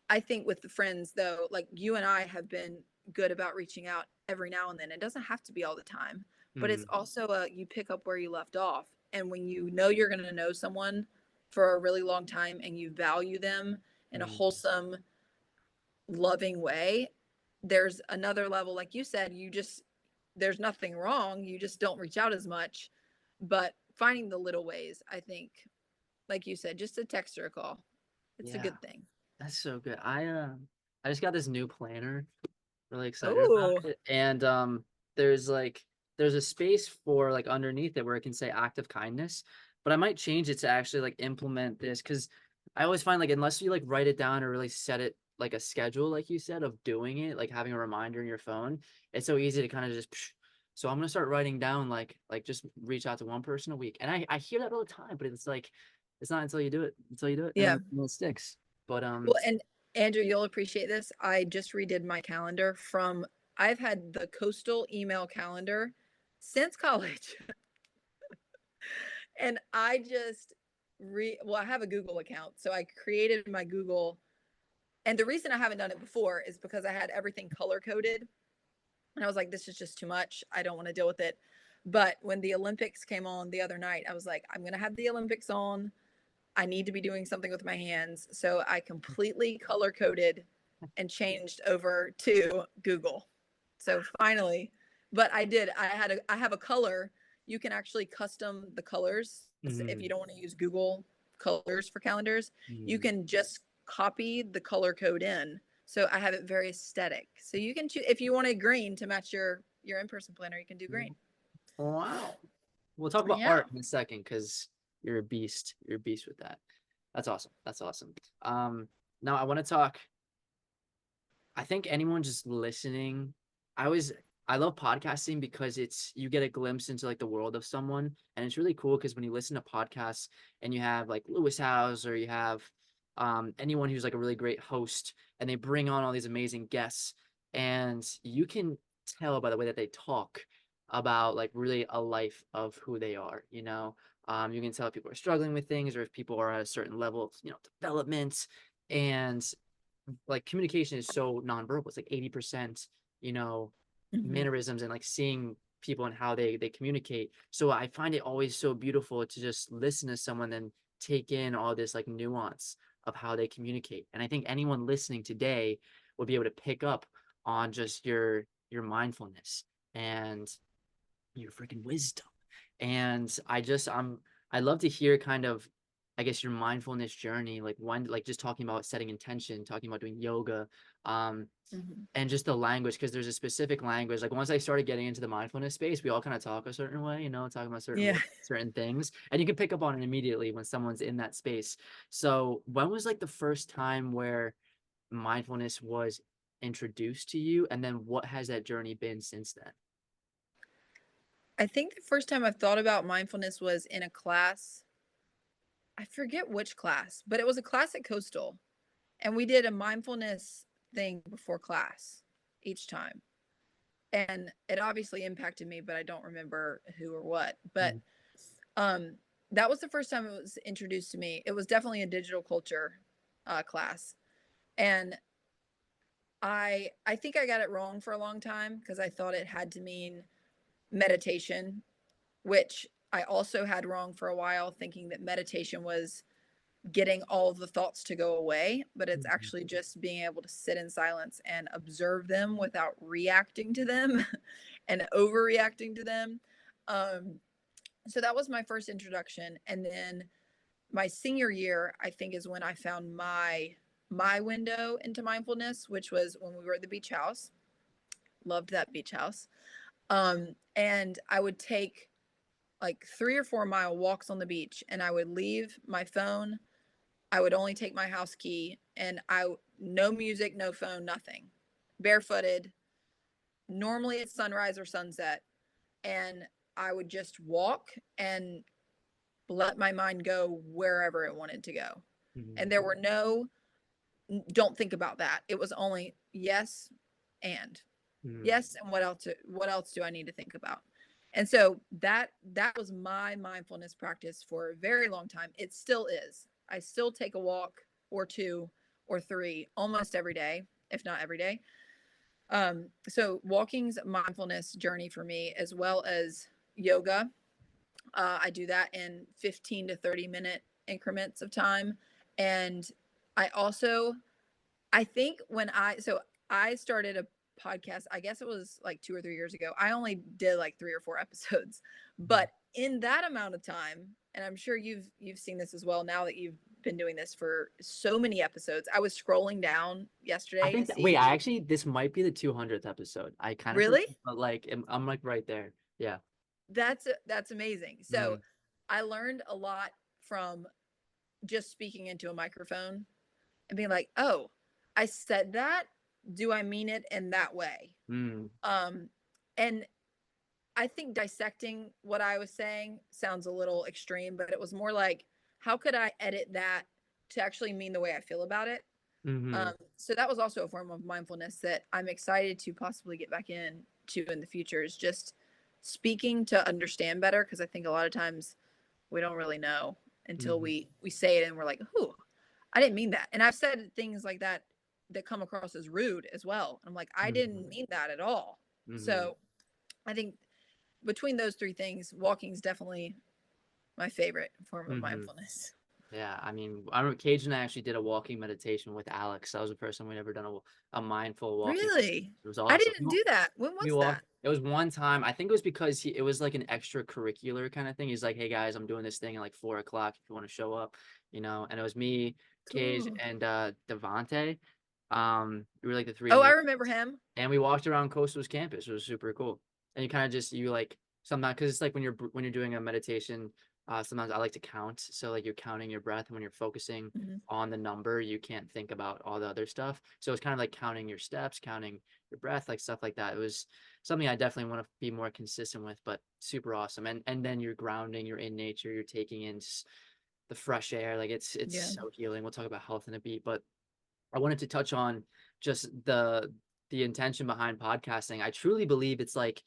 I think with the friends though, like you and I have been good about reaching out every now and then. It doesn't have to be all the time, but it's Mhm. also you pick up where you left off. And when you know you're going to know someone for a really long time and you value them in a Mhm. wholesome, loving way, there's another level. Like you said, there's nothing wrong. You just don't reach out as much. But finding the little ways, I think, like you said, just a text or a call, it's a Yeah, good thing. that's so good. I just got this new planner. Really excited about Oh, it. And there's like there's a space for like underneath it where it can say act of kindness, but I might change it to actually like implement this because I always find like unless you like write it down or really set it like a schedule, like you said, of doing it, like having a reminder in your phone, it's so easy to kind of just so I'm gonna start writing down like just reach out to one person a week. And I hear that all the time, but it's like it's not until you do it, yeah. and then it sticks. But Well, and Andrew, you'll appreciate this. I just redid my calendar from, I've had the coastal email calendar since college. And I just well, I have a Google account. So I created my Google. And the reason I haven't done it before is because I had everything color coded. And I was like, this is just too much. I don't want to deal with it. But when the Olympics came on the other night, I was like, I'm going to have the Olympics on. I need to be doing something with my hands. So I completely color coded and changed over to Google. So finally, but I have a color. You can actually custom the colors if you mhm, don't want to use Google colors for calendars. You mhm. can just copy the color code in. So I have it very aesthetic. So you can choose if you want a green to match your in-person planner, you can do green. Wow. We'll talk about Yeah. art in a second because you're a beast. You're a beast with that. That's awesome. That's awesome. Um, Now I want to talk. I think anyone just listening, I always I love podcasting because it's you get a glimpse into like the world of someone, and it's really cool because when you listen to podcasts and you have like Lewis House or you have anyone who's like a really great host and they bring on all these amazing guests, and you can tell by the way that they talk about like really a life of who they are, you know. You can tell if people are struggling with things or if people are at a certain level of, you know, development. And like communication is so nonverbal. It's like 80%, you know, Mm-hmm. mannerisms and like seeing people and how they communicate. So I find it always so beautiful to just listen to someone and take in all this like nuance of how they communicate. And I think anyone listening today would be able to pick up on just your mindfulness and your freaking wisdom. And I love to hear kind of I guess your mindfulness journey, like one like just talking about setting intention, talking about doing yoga, um, Mm-hmm. and just the language, because there's a specific language. Like once I started getting into the mindfulness space, we all kind of talk a certain way, you know, talking about Yeah. certain things, and you can pick up on it immediately when someone's in that space. So when was like the first time where mindfulness was introduced to you, and then what has that journey been since then? I think the first time I've thought about mindfulness was in a class. I forget which class, but it was a class at Coastal. And we did a mindfulness thing before class each time. And it obviously impacted me, but I don't remember who or what. But Mhm. um, that was the first time it was introduced to me. It was definitely a digital culture class. And I think I got it wrong for a long time because I thought it had to mean meditation, which I also had wrong for a while, thinking that meditation was getting all of the thoughts to go away, but it's Mhm. actually just being able to sit in silence and observe them without reacting to them and overreacting to them. Um, so that was my first introduction. And then my senior year, I think, is when I found my window into mindfulness, which was when we were at the beach house. Loved that beach house. And I would take like 3 or 4 mile walks on the beach and I would leave my phone. I would only take my house key and no music, no phone, nothing. Barefooted. Normally it's sunrise or sunset. And I would just walk and let my mind go wherever it wanted to go. Mhm. And there were no, don't think about that. It was only yes and Mhm. yes. And what else do I need to think about? And so that was my mindfulness practice for a very long time. It still is. I still take a walk or two or three almost every day, if not every day. So walking's a mindfulness journey for me, as well as yoga. I do that in 15 to 30-minute increments of time. And I also, I think I started a podcast, I guess it was like 2 or 3 years ago. I only did like 3 or 4 episodes, Mhm. but in that amount of time, and I'm sure you've seen this as well now that you've been doing this for so many episodes. I was scrolling down I yesterday to think that, wait, see. I actually, this might be the 200th episode. I kind of forget, Really? but like, I'm like right there. Yeah. That's amazing. So Mm, I learned a lot from just speaking into a microphone and being like, "Oh, I said that. Do I mean it in that way?" mm, Um, and I think dissecting what I was saying sounds a little extreme, but it was more like, how could I edit that to actually mean the way I feel about it? mm-hmm, So that was also a form of mindfulness that I'm excited to possibly get back into in the future, is just speaking to understand better, because I think a lot of times we don't really know until mm-hmm, we say it and we're like, "Ooh, I didn't mean that." And I've said things like that that come across as rude as well. I'm like, I mm-hmm, didn't mean that at all. mm-hmm, So I think between those three things, walking is definitely my favorite form of mm-hmm. mindfulness. Yeah, I mean, I remember Cage and I actually did a walking meditation with Alex. That was the first time we'd ever done a mindful walking. Really? It was I awesome. didn't do that. When We was walked. that? It was one time. I think it was because it was like an extracurricular kind of thing. He's like, "Hey guys, I'm doing this thing at like 4 o'clock. If you want to show up, you know." And it was me, Cage, Cool. and Devante. We were like the three Oh, I main, remember him. and we walked around Coastal's campus. It was super cool. And you kind of just you like sometimes because it's like when you're doing a meditation, sometimes I like to count. So like you're counting your breath, and when you're focusing Mhm. on the number, you can't think about all the other stuff. So it's kind of like counting your steps, counting your breath, like stuff like that. It was something I definitely want to be more consistent with, but super awesome. And then you're grounding, you're in nature, you're taking in the fresh air. Like it's Yeah. so healing. We'll talk about health in a beat, but I wanted to touch on just the intention behind podcasting. I truly believe it's like,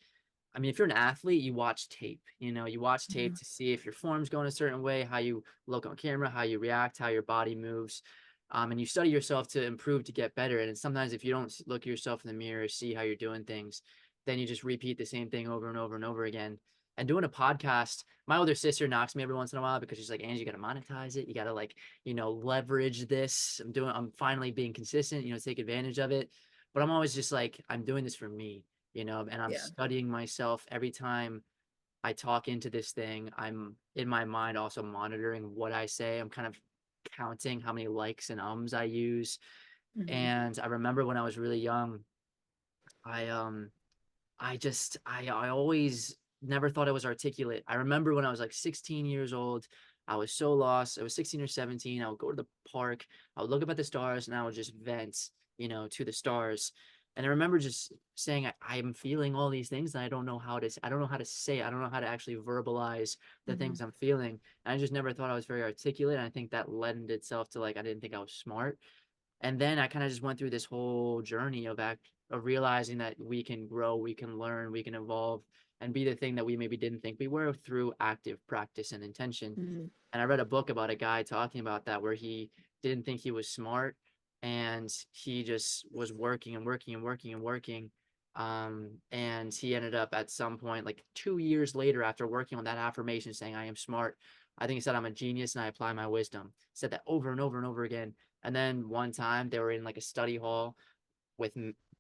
I mean, if you're an athlete, you watch tape. You know, you watch tape Mhm. to see if your form's going a certain way, how you look on camera, how you react, how your body moves. And you study yourself to improve to get better. And sometimes if you don't look at yourself in the mirror, see how you're doing things, then you just repeat the same thing over and over and over again. And doing a podcast, my older sister knocks me every once in a while because she's like, Angie, you got to monetize it. You got to like, leverage this. I'm finally being consistent, take advantage of it. But I'm always just like, I'm doing this for me, and I'm Yeah. studying myself every time I talk into this thing. I'm in my mind also monitoring what I say. I'm kind of counting how many likes and ums I use. Mhm. And I remember when I was really young, I I always never thought I was articulate. I remember when I was like 16 years old, I was so lost. I was 16 or 17. I would go to the park, I would look up at the stars, and I would just vent, to the stars. And I remember just saying, I am feeling all these things, and I don't know how to say it. I don't know how to actually verbalize the Mhm. things I'm feeling. And I just never thought I was very articulate. And I think that lent itself to like, I didn't think I was smart. And then I kind of just went through this whole journey of realizing that we can grow, we can learn, we can evolve, and be the thing that we maybe didn't think we were through active practice and intention. Mhm. And I read a book about a guy talking about that where he didn't think he was smart, and he just was working and working and working and working. And he ended up at some point, like 2 years later, after working on that affirmation, saying, I am smart. I think he said, I'm a genius and I apply my wisdom. He said that over and over and over again. And then one time they were in like a study hall with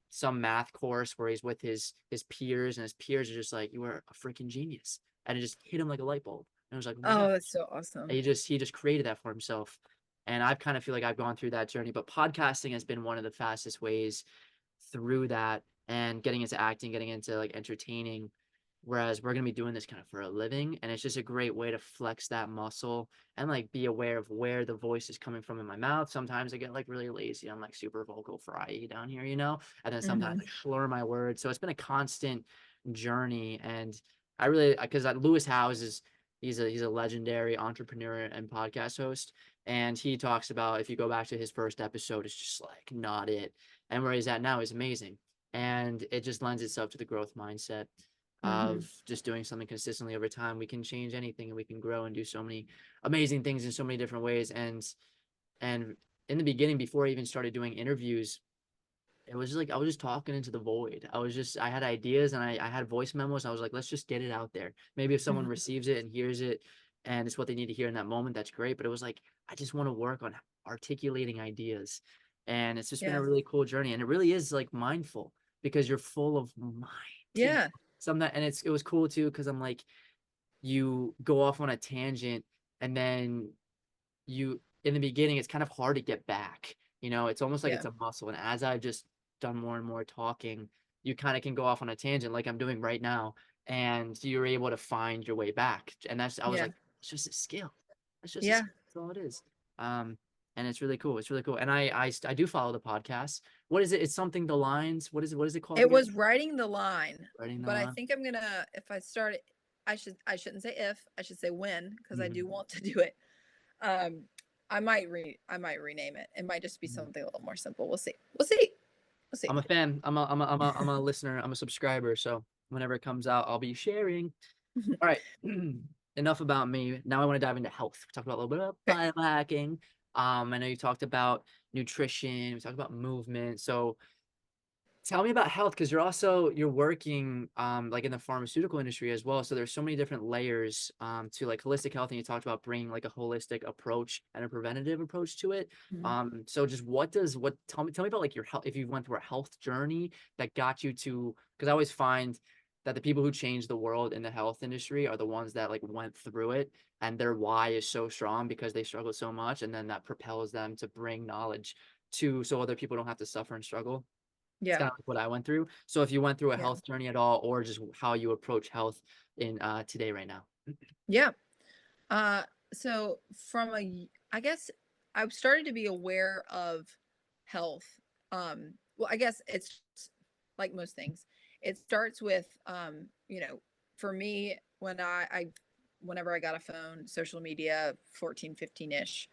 some math course where he's with his peers, and his peers are just like, you are a freaking genius. And it just hit him like a light bulb. And I was like, oh my Oh, God. that's so And awesome. he just created that for himself. And I've kind of feel like I've gone through that journey, but podcasting has been one of the fastest ways through that, and getting into acting, getting into like entertaining. Whereas we're going to be doing this kind of for a living. And it's just a great way to flex that muscle and like be aware of where the voice is coming from in my mouth. Sometimes I get like really lazy. I'm like super vocal fry down here. And then sometimes Mhm. I slur my words. So it's been a constant journey. And I really, because Lewis Howes he's a legendary entrepreneur and podcast host, and he talks about, if you go back to his first episode, it's just like not it, and where he's at now is amazing, and it just lends itself to the growth mindset Mm-hmm. of just doing something consistently over time. We can change anything, and we can grow and do so many amazing things in so many different ways. And in the beginning, before I even started doing interviews, it was just like I was just talking into the void. I had ideas, and I had voice memos. I was like, let's just get it out there. Maybe if someone Mm-hmm. receives it and hears it and it's what they need to hear in that moment, that's great. But it was like, I just want to work on articulating ideas. And it's just been Yeah. a really cool journey. And it really is like mindful, because you're full of mind. Yeah. Some that, and it was cool too, because I'm like, you go off on a tangent, and then you, in the beginning, it's kind of hard to get back. It's almost like Yeah. it's a muscle. And as I've just done more and more talking, you kind of can go off on a tangent like I'm doing right now, and you're able to find your way back. And I was Yeah. like, it's just a skill. It's just a Yeah. skill. That's all it is. Um, and it's really cool. It's really cool. And I do follow the podcast. What is it? It's something the lines. What is it called It again? was writing the line, Writing the but I line. think I'm gonna, if I start it, I shouldn't say if, I should say when, because I do Mhm. want to do it. Um, I might rename it. It might just be Mhm. something a little more simple. We'll see. We'll see. We'll see. I'm a fan. I'm a listener. I'm a subscriber. So whenever it comes out, I'll be sharing. All right. Enough about me. Now I want to dive into health. We talked about a little bit of Okay. biohacking. I know you talked about nutrition. We talked about movement. So tell me about health, because you're working like in the pharmaceutical industry as well. So there's so many different layers to like holistic health, and you talked about bringing like a holistic approach and a preventative approach to it. Mhm. So just what tell me about like your health, if you went through a health journey that got you to, because I always find that the people who change the world in the health industry are the ones that like went through it, and their why is so strong because they struggled so much, and then that propels them to bring knowledge to, so other people don't have to suffer and struggle. It's Yeah. kind of like what I went through. So if you went through a Yeah. health journey at all, or just how you approach health in today right now. Yeah. Uh, so I guess I've started to be aware of health. Well, I guess it's like most things. It starts with, for me, whenever I got a phone, social media, 14, 15-ish,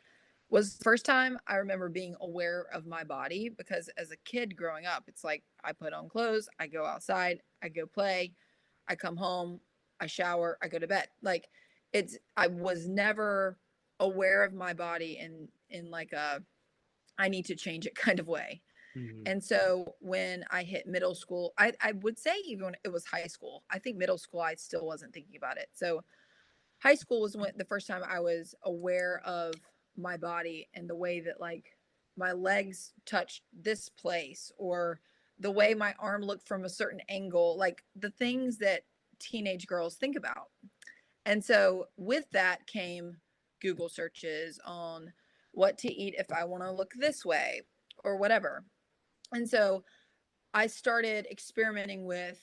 was the first time I remember being aware of my body, because as a kid growing up, it's like I put on clothes, I go outside, I go play, I come home, I shower, I go to bed. Like I was never aware of my body in like a I need to change it kind of way. Mhm. And so when I hit middle school, I would say even when it was high school, I think middle school I still wasn't thinking about it. So high school was when the first time I was aware of my body and the way that like my legs touched this place, or the way my arm looked from a certain angle, like the things that teenage girls think about. And so with that came Google searches on what to eat if I want to look this way or whatever. And so I started experimenting with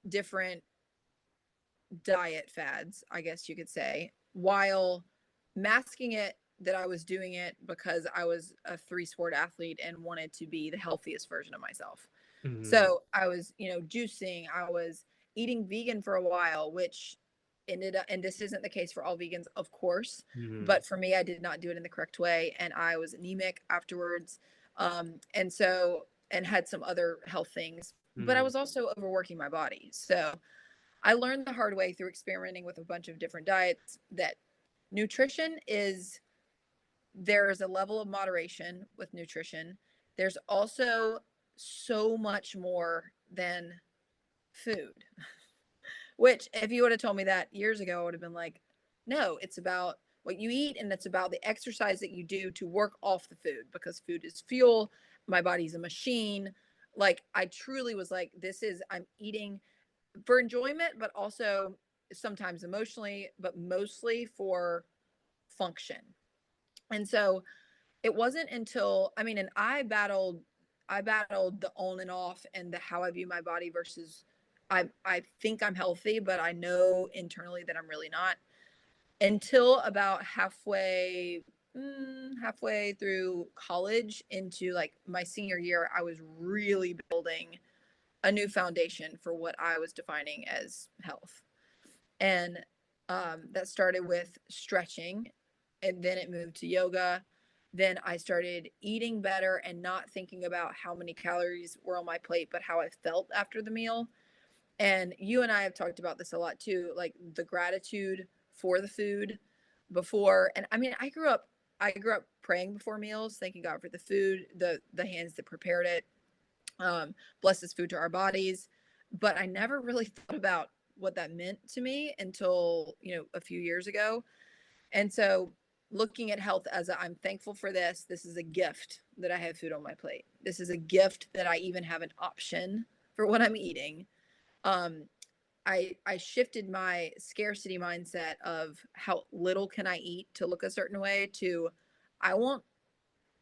different diet fads, I guess you could say, while masking it that I was doing it because I was a three sport athlete and wanted to be the healthiest version of myself. Mhm. So I was, juicing, I was eating vegan for a while, which ended up, and this isn't the case for all vegans, of course, Mhm. but for me, I did not do it in the correct way. And I was anemic afterwards. And had some other health things, but I Mhm. was also overworking my body. So I learned the hard way through experimenting with a bunch of different diets that nutrition is there's a level of moderation with nutrition. There's also so much more than food, which if you would have told me that years ago, I would have been like, no, it's about what you eat and it's about the exercise that you do to work off the food, because food is fuel. My body's a machine. Like I truly was like, I'm eating for enjoyment, but also sometimes emotionally, but mostly for function. And so it wasn't until, and I battled the on and off and the how I view my body versus I think I'm healthy, but I know internally that I'm really not, until about halfway through college into like my senior year. I was really building a new foundation for what I was defining as health. And that started with stretching, and then it moved to yoga. Then I started eating better and not thinking about how many calories were on my plate, but how I felt after the meal. And you and I have talked about this a lot too, like the gratitude for the food before. And I mean, I grew up praying before meals, thanking God for the food, the hands that prepared it, bless this food to our bodies. But I never really thought about what that meant to me until, a few years ago. And so looking at health as I'm thankful for this. This is a gift that I have food on my plate. This is a gift that I even have an option for what I'm eating. Um, I shifted my scarcity mindset of how little can I eat to look a certain way to I want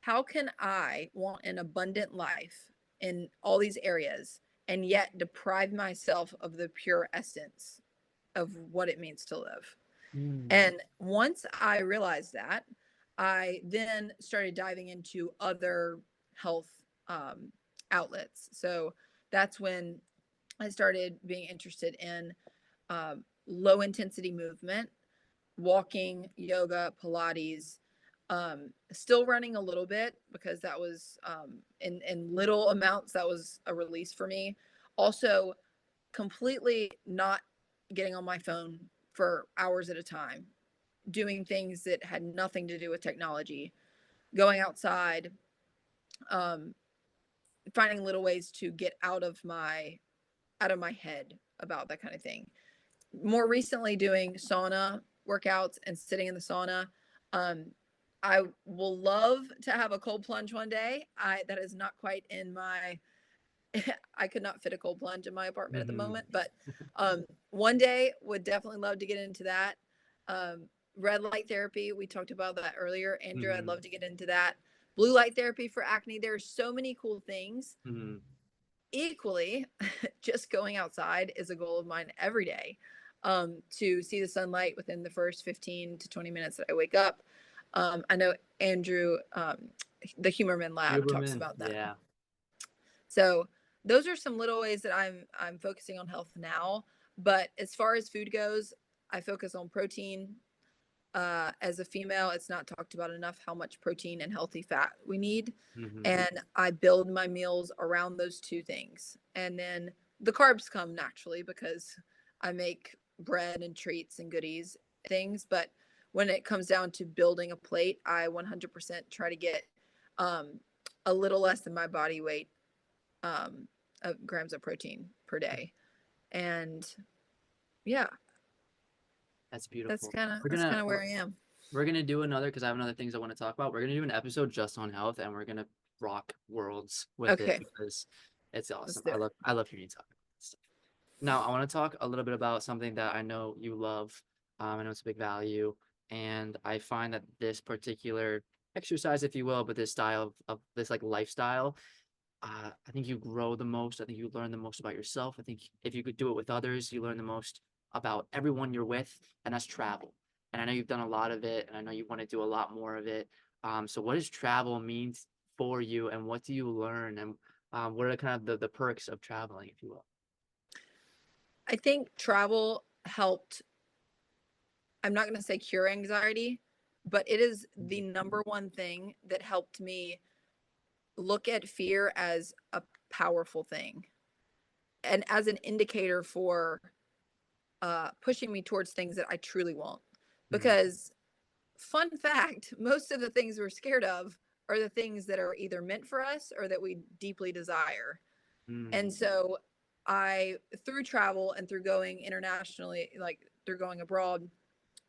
how can I want an abundant life in all these areas and yet deprive myself of the pure essence of what it means to live? Mm. And once I realized that, I then started diving into other health um, outlets. So that's when I started being interested in low intensity movement, walking, yoga, Pilates, still running a little bit because that was in little amounts, that was a release for me. Also, completely not getting on my phone for hours at a time, doing things that had nothing to do with technology, going outside, um, finding little ways to get out of my head about that kind of thing. More recently, doing sauna workouts and sitting in the sauna. Um, I will love to have a cold plunge one day. That is not quite in my I could not fit a cold plunge in my apartment at the Hmm. moment, but one day would definitely love to get into that. Red light therapy, we talked about that earlier. Andrew, I'd Hmm. love to get into that. Blue light therapy for acne. There's so many cool things. Hmm. Equally, just going outside is a goal of mine every day, to see the sunlight within the first 15 to 20 minutes that I wake up. I know Andrew, the Humorman Lab, talks Huberman. about that. Yeah. So those are some little ways that I'm focusing on health now. But as far as food goes, I focus on protein. As a female, it's not talked about enough how much protein and healthy fat we need. Hmm. And I build my meals around those two things. And then the carbs come naturally because I make bread and treats and goodies things. But when it comes down to building a plate, I 100% try to get um, a little less than my body weight, um, of grams of protein per day. And yeah, That's that's beautiful. kind of We're that's gonna kind of we're, where I am. we're gonna do another because I have another things I want to talk about. We're gonna do an episode just on health, and we're gonna rock worlds with it Okay, because it's let's awesome. do I it. love hearing you talk about this stuff. Now, I want to talk a little bit about something that I know you love. I know it's a big value, and I find that this particular exercise, if you will, but this style of this like lifestyle, I think you grow the most. I think you learn the most about yourself. I think if you could do it with others, you learn the most about everyone you're with, and that's travel. And I know you've done a lot of it, and I know you want to do a lot more of it. So what does travel mean for you, and what do you learn, and what are kind of the perks of traveling, if you will? I think travel helped. I'm not going to say cure anxiety, but it is the number one thing that helped me look at fear as a powerful thing and as an indicator for pushing me towards things that I truly want. Mm-hmm. Because, fun fact, most of the things we're scared of are the things that are either meant for us or that we deeply desire. And Mm. so I, through travel and through going internationally, like through going abroad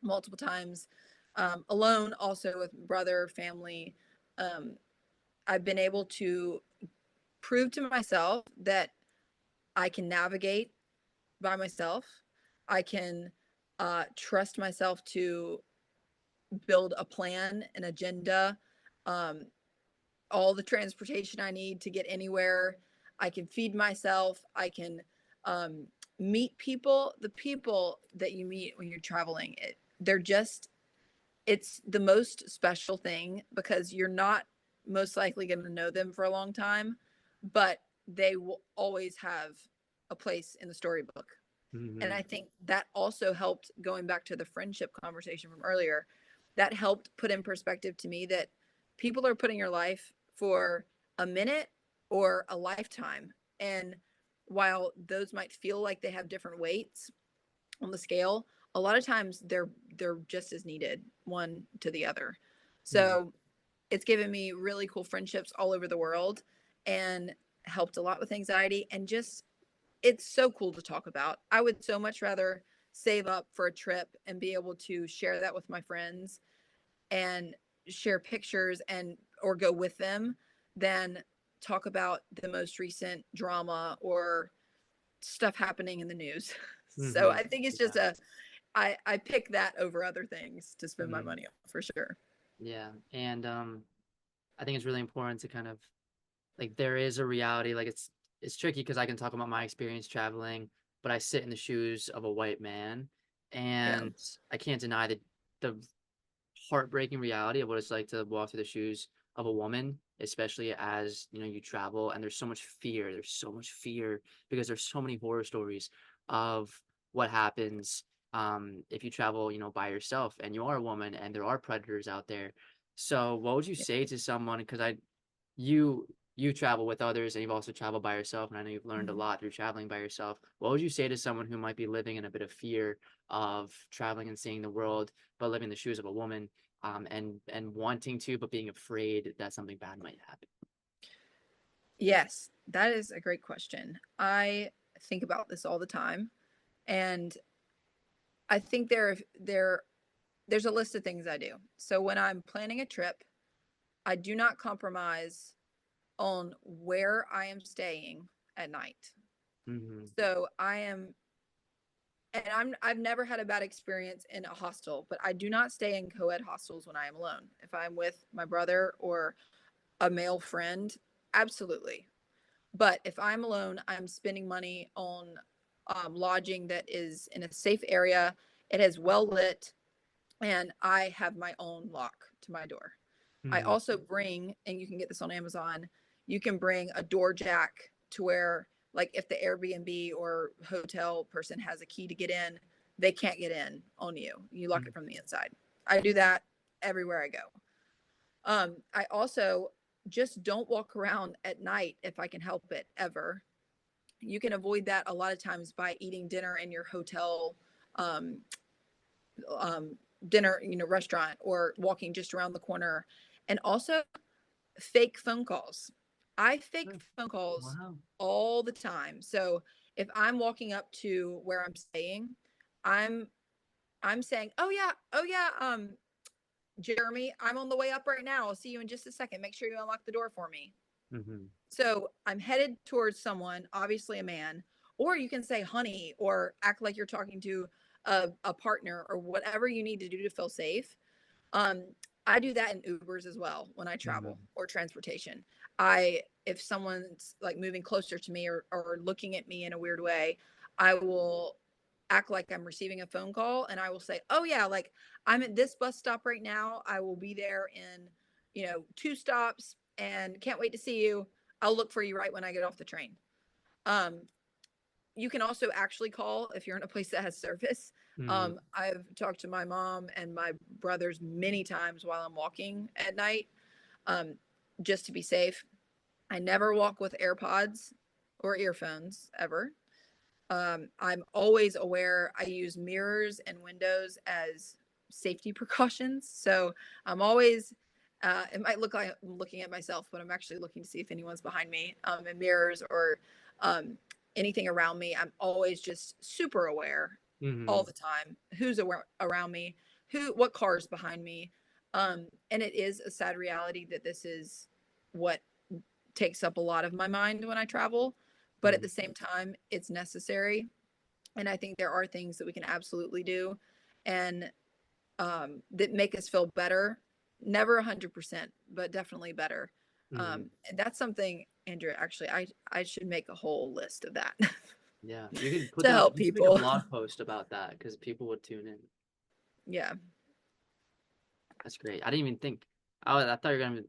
multiple times, alone, also with brother, family, um, I've been able to prove to myself that I can navigate by myself. I can trust myself to build a plan, an agenda, um, all the transportation I need to get anywhere. I can feed myself. I can um, meet people. The people that you meet when you're traveling, they're just, it's the most special thing because you're not most likely going to know them for a long time, but they will always have a place in the storybook. And Mm-hmm. I think that also helped, going back to the friendship conversation from earlier, that helped put in perspective to me that people are putting your life for a minute or a lifetime. And while those might feel like they have different weights on the scale, a lot of times they're just as needed, one to the other. Mm-hmm. So it's given me really cool friendships all over the world and helped a lot with anxiety, and just it's so cool to talk about. I would so much rather save up for a trip and be able to share that with my friends and share pictures and or go with them than talk about the most recent drama or stuff happening in the news. So Mm-hmm. I think it's just Yeah. I pick that over other things to spend my Mm-hmm. money on for sure. Yeah. And I think it's really important to kind of like there is a reality, like it's tricky because I can talk about my experience traveling, but I sit in the shoes of a white man, Yeah. and I can't deny the heartbreaking reality of what it's like to walk through the shoes of a woman, especially as you travel, and there's so much fear. There's so much fear because there's so many horror stories of what happens if you travel, by yourself and you are a woman and there are predators out there. So what would you Yeah. say to someone? Because you you travel with others and you've also traveled by yourself, and I know you've learned a Mhm. lot through traveling by yourself. What would you say to someone who might be living in a bit of fear of traveling and seeing the world, but living in the shoes of a woman, and wanting to, but being afraid that something bad might happen? Yes, that is a great question. I think about this all the time, and I think there's a list of things I do. So when I'm planning a trip, I do not compromise on where I am staying at night. Mm-hmm. So I am, and I've never had a bad experience in a hostel, but I do not stay in co-ed hostels when I am alone. If I'm with my brother or a male friend, absolutely. But if I'm alone, I'm spending money on lodging that is in a safe area. It is well lit, and I have my own lock to my door. I Mm-hmm. also bring, and you can get this on Amazon, you can bring a door jack to where, like, if the Airbnb or hotel person has a key to get in, they can't get in on you. You lock it from the inside. I do that everywhere I go. I also just don't walk around at night if I can help it ever. You can avoid that a lot of times by eating dinner in your hotel um, um, dinner, restaurant, or walking just around the corner. And also fake phone calls. I fake Mm-hmm. phone calls Wow. all the time. So if I'm walking up to where I'm staying, I'm I'm saying, oh yeah, Jeremy, I'm on the way up right now. I'll see you in just a second. Make sure you unlock the door for me. Mm-hmm. So I'm headed towards someone, obviously a man, or you can say honey or act like you're talking to a partner or whatever you need to do to feel safe. Um, I do that in Ubers as well when I travel Mm-hmm. or transportation. If someone's like moving closer to me or looking at me in a weird way, I will act like I'm receiving a phone call, and I will say, oh yeah, like I'm at this bus stop right now. I will be there in, 2 stops and can't wait to see you. I'll look for you right when I get off the train. Um, you can also actually call if you're in a place that has service. Mm-hmm. I've talked to my mom and my brothers many times while I'm walking at night, um, just to be safe. I never walk with AirPods or earphones ever. I'm always aware. I use mirrors and windows as safety precautions. So I'm always, it might look like I'm looking at myself, but I'm actually looking to see if anyone's behind me, in mirrors or um, anything around me. I'm always just super aware all Mm-hmm. the time who's around me, what car's behind me. And it is a sad reality that this is what takes up a lot of my mind when I travel. But at Mm-hmm. the same time, it's necessary. And I think there are things that we can absolutely do and that make us feel better. Never 100%, but definitely better. Mm-hmm. And that's something, Andrew, actually, I should make a whole list of that Yeah, you could put to that. help You should make a people. blog post about that because people would tune in. Yeah. That's great. I didn't even think. I thought you were gonna.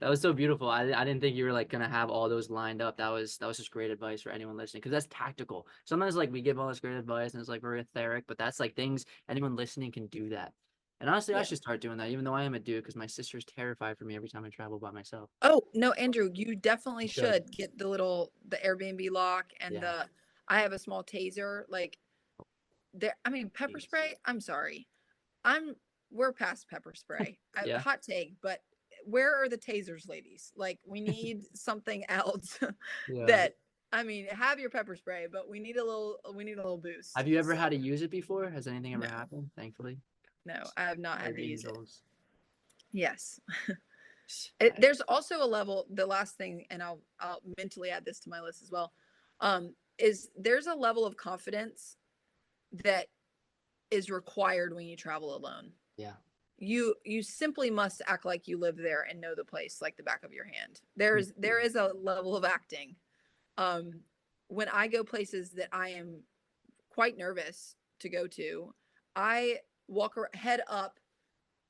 That was so beautiful. I didn't think you were like gonna have all those lined up. That was just great advice for anyone listening because that's tactical. Sometimes like we give all this great advice and it's like very etheric, but that's like things anyone listening can do that. And honestly, I Yeah. should start doing that, even though I am a dude, because my sister's terrified for me every time I travel by myself. Oh, no, Andrew, you definitely You should. should get the Airbnb lock and Yeah. I have a small taser. Like there, I mean, pepper Jeez. spray. I'm sorry. I'm we're past pepper spray. Yeah. Hot take, but where are the tasers, ladies? Like we need something else Yeah. that I mean, have your pepper spray, but we need a little boost. Have you ever So had to use it before? Has anything ever no, happened? Thankfully. no, I have not Or had to use it. angels. Yes. I, There's also a level, the last thing, and I'll mentally add this to my list as well. Is there's a level of confidence that is required when you travel alone. yeah. You simply must act like you live there and know the place like the back of your hand. Mm, There is a level of acting. Um, when I go places that I am quite nervous to go to, I walk head up,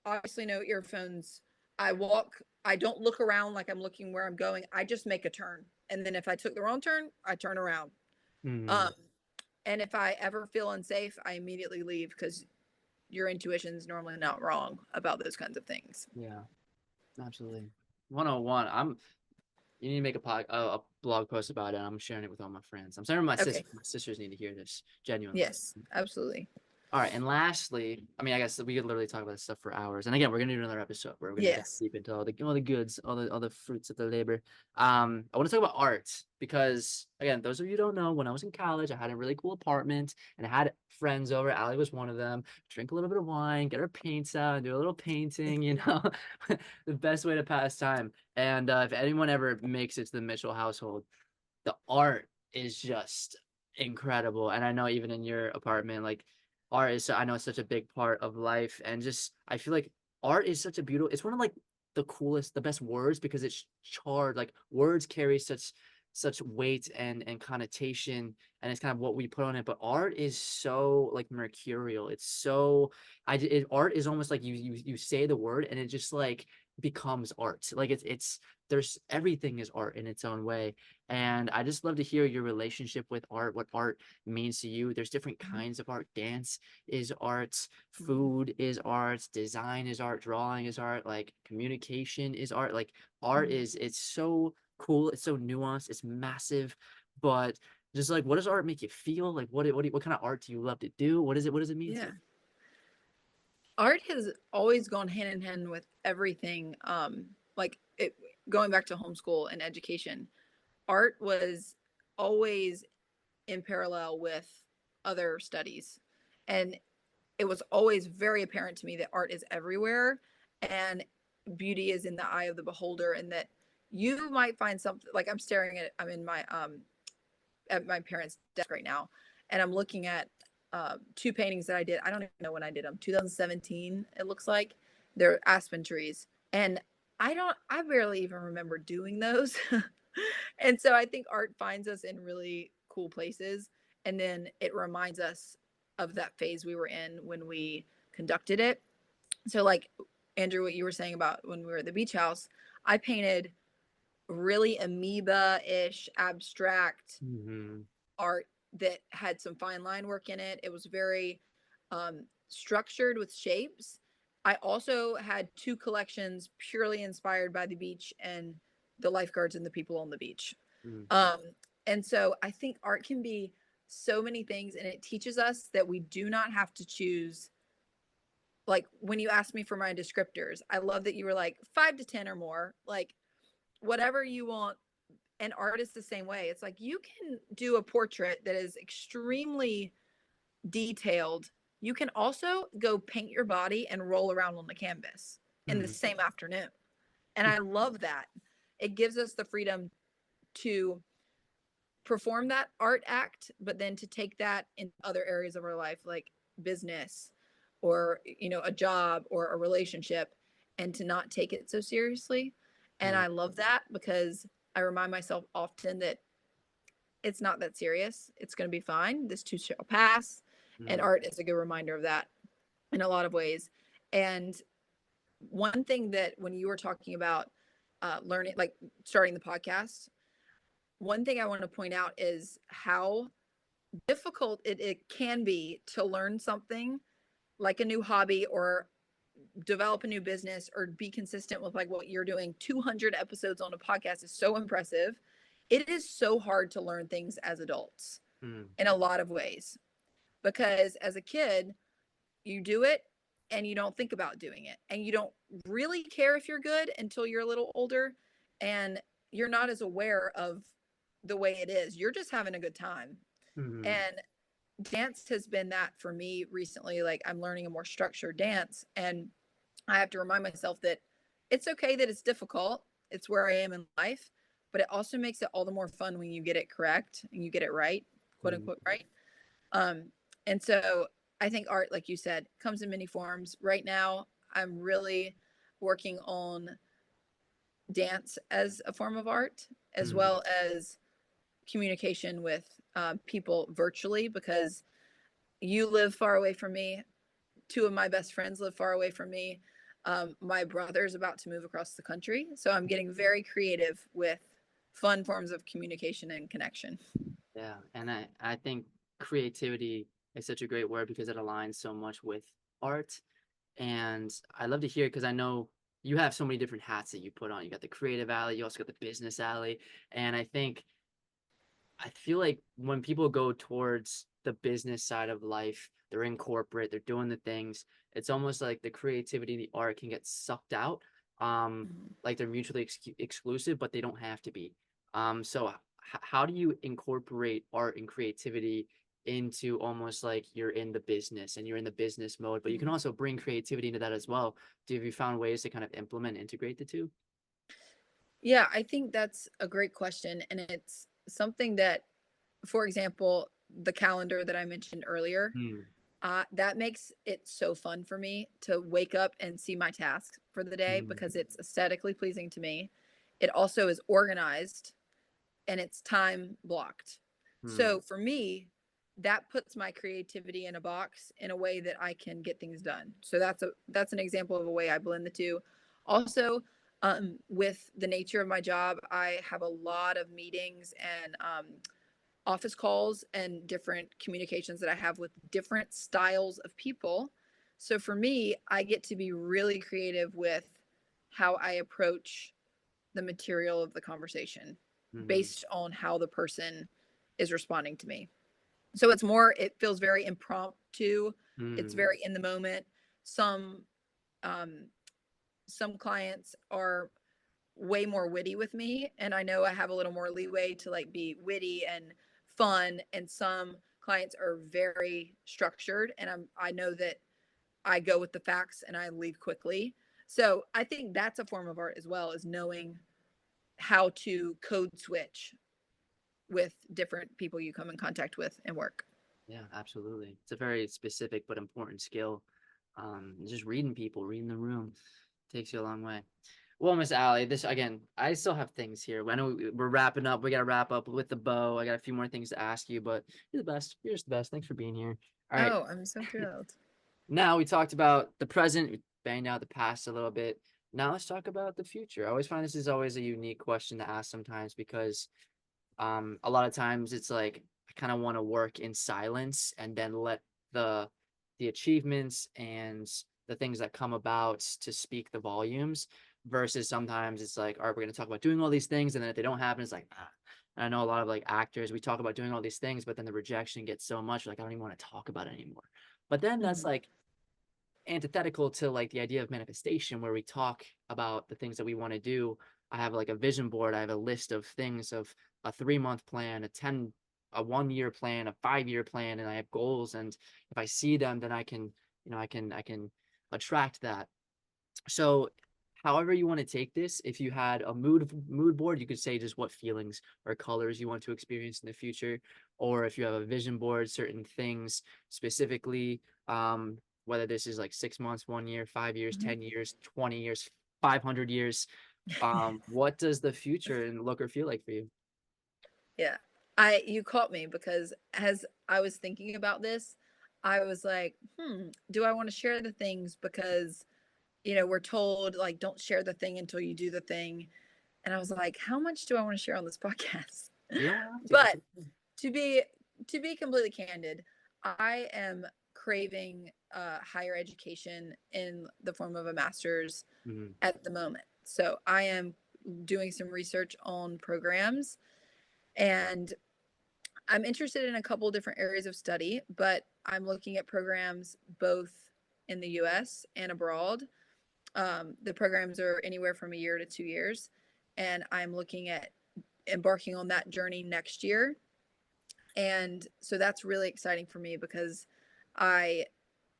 obviously no earphones. I walk, I don't look around like I'm looking where I'm going. I just make a turn. And then if I took the wrong turn, I turn around. mm, Um, and if I ever feel unsafe, I immediately leave because your intuition is normally not wrong about those kinds of things. yeah. Absolutely. 101. You need to make a blog post about it. I'm sharing it with all my friends. I'm sending my sister. Okay. My sisters need to hear this genuinely. Yes, absolutely. All right, and lastly, I mean, I guess we could literally talk about this stuff for hours. And again, we're gonna do another episode where we're gonna dive Yes. deep into all the goods, all the fruits of the labor. I want to talk about art because again, those of you who don't know, when I was in college, I had a really cool apartment and I had friends over. Allie was one of them. Drink a little bit of wine, get our paints out, and do a little painting. You know, the best way to pass time. And if anyone ever makes it to the Mitchell household, the art is just incredible. And I know even in your apartment, like art is, I know it's such a big part of life. And just, I feel like art is such a beautiful, it's one of like the coolest, the best words because it's charged. Like words carry such weight and connotation and it's kind of what we put on it, but art is so like mercurial. It's so art is almost like you say the word and it just like becomes art. Like it's there's everything is art in its own way. And I just love to hear your relationship with art, what art means to you. There's different kinds of art. Dance is art, food is art, design is art, drawing is art, like communication is art. Like art is, it's so cool, it's so nuanced, it's massive, but just like what does art make you feel? Like what kind of art do you love to do? What does it mean to Yeah. you? Art has always gone hand in hand with everything. Like it going back to homeschool and education, art was always in parallel with other studies. And it was always very apparent to me that art is everywhere and beauty is in the eye of the beholder and that you might find something like I'm in my at my parents' desk right now and I'm looking at two paintings that I did. I don't even know when I did them. 2017 it looks like. They're aspen trees. And I barely even remember doing those. And so I think art finds us in really cool places and then it reminds us of that phase we were in when we conducted it. So like Andrew, what you were saying about when we were at the beach house, I painted really amoeba-ish abstract Mm-hmm. art that had some fine line work in it. It was very structured with shapes. I also had two collections purely inspired by the beach and the lifeguards and the people on the beach. Mm-hmm. Um, and so I think art can be so many things, and it teaches us that we do not have to choose. Like when you asked me for my descriptors, I love that you were like 5 to 10 or more, like whatever you want. And art is the same way. It's like you can do a portrait that is extremely detailed. You can also go paint your body and roll around on the canvas in the Mm-hmm. same afternoon. And I love that. It gives us the freedom to perform that art act, but then to take that in other areas of our life, like business or, a job or a relationship, and to not take it so seriously. And Yeah. I love that because I remind myself often that it's not that serious. It's going to be fine. This too shall pass. And Mm-hmm. art is a good reminder of that in a lot of ways. And one thing that when you were talking about learning, like starting the podcast, one thing I want to point out is how difficult it can be to learn something like a new hobby or develop a new business or be consistent with like what you're doing. 200 episodes on a podcast is so impressive. It is so hard to learn things as adults Mm, in a lot of ways, because as a kid you do it and you don't think about doing it and you don't really care if you're good until you're a little older, and you're not as aware of the way it is, you're just having a good time. mm, And dance has been that for me recently. Like I'm learning a more structured dance, and I have to remind myself that it's okay that it's difficult. It's where I am in life, but it also makes it all the more fun when you get it correct and you get it right, quote mm, unquote, right. Um, and so I think art, like you said, comes in many forms. Right now, I'm really working on dance as a form of art, as mm, well as communication with people virtually, because you live far away from me. Two of my best friends live far away from me. My brother's about to move across the country. So I'm getting very creative with fun forms of communication and connection. yeah. And I think creativity is such a great word because it aligns so much with art. And I love to hear because I know you have so many different hats that you put on. You got the creative alley, you also got the business alley. And I feel like when people go towards the business side of life, they're in corporate, they're doing the things. It's almost like the creativity and the art can get sucked out. Mhm. Like they're mutually exclusive, but they don't have to be. So how do you incorporate art and creativity into almost like you're in the business and you're in the business mode, but you can Mhm. also bring creativity into that as well. Have you found ways to kind of implement, integrate the two? Yeah, I think that's a great question. And it's something that, for example, the calendar that I mentioned earlier, Hmm. that makes it so fun for me to wake up and see my tasks for the day Hmm. because it's aesthetically pleasing to me. It also is organized and it's time blocked. Hmm. So for me, that puts my creativity in a box in a way that I can get things done. So that's an example of a way I blend the two. Also, with the nature of my job, I have a lot of meetings and office calls and different communications that I have with different styles of people. So for me, I get to be really creative with how I approach the material of the conversation Hmm. based on how the person is responding to me. So it's more, it feels very impromptu. It's Hmm. very in the moment. Some um, some clients are way more witty with me, and I know I have a little more leeway to like be witty and fun. And some clients are very structured, and I know that I go with the facts and I leave quickly. So I think that's a form of art as well, is knowing how to code switch with different people you come in contact with and work. Yeah, absolutely. It's a very specific but important skill. Just reading people, reading the room takes you a long way. Well, Miss Allie, this again, I still have things here. I know we're wrapping up. We got to wrap up with the bow. I got a few more things to ask you, but you're the best. You're just the best. Thanks for being here. All right. Oh, I'm so thrilled. Now we talked about the present, we banged out the past a little bit. Now let's talk about the future. I always find this is always a unique question to ask sometimes because a lot of times it's like I kind of want to work in silence and then let the the achievements and the things that come about to speak the volumes versus sometimes it's like, all right, we're going to talk about doing all these things, and then if they don't happen, it's like and I know a lot of like actors, we talk about doing all these things, but then the rejection gets so much like I don't even want to talk about it anymore. But then that's Mhm. like antithetical to like the idea of manifestation where we talk about the things that we want to do. I have like a vision board. I have a list of things of a 3 month plan, a 1 year plan, a 5 year plan, and I have goals. And if I see them, then I can, I can attract that. So however you want to take this, if you had a mood board, you could say just what feelings or colors you want to experience in the future, or if you have a vision board, certain things specifically, whether this is like 6 months, 1 year, 5 years, Mhm. 10 years, 20 years, 500 years. What does the future and look or feel like for you? Yeah. You caught me because as I was thinking about this, I was like, do I want to share the things because we're told like don't share the thing until you do the thing. And I was like, how much do I want to share on this podcast? You don't have to. But to be completely candid, I am craving higher education in the form of a master's at the moment. So I am doing some research on programs, and I'm interested in a couple different areas of study, but I'm looking at programs both in the US and abroad. The programs are anywhere from a year to 2 years, and I'm looking at embarking on that journey next year. And so that's really exciting for me because I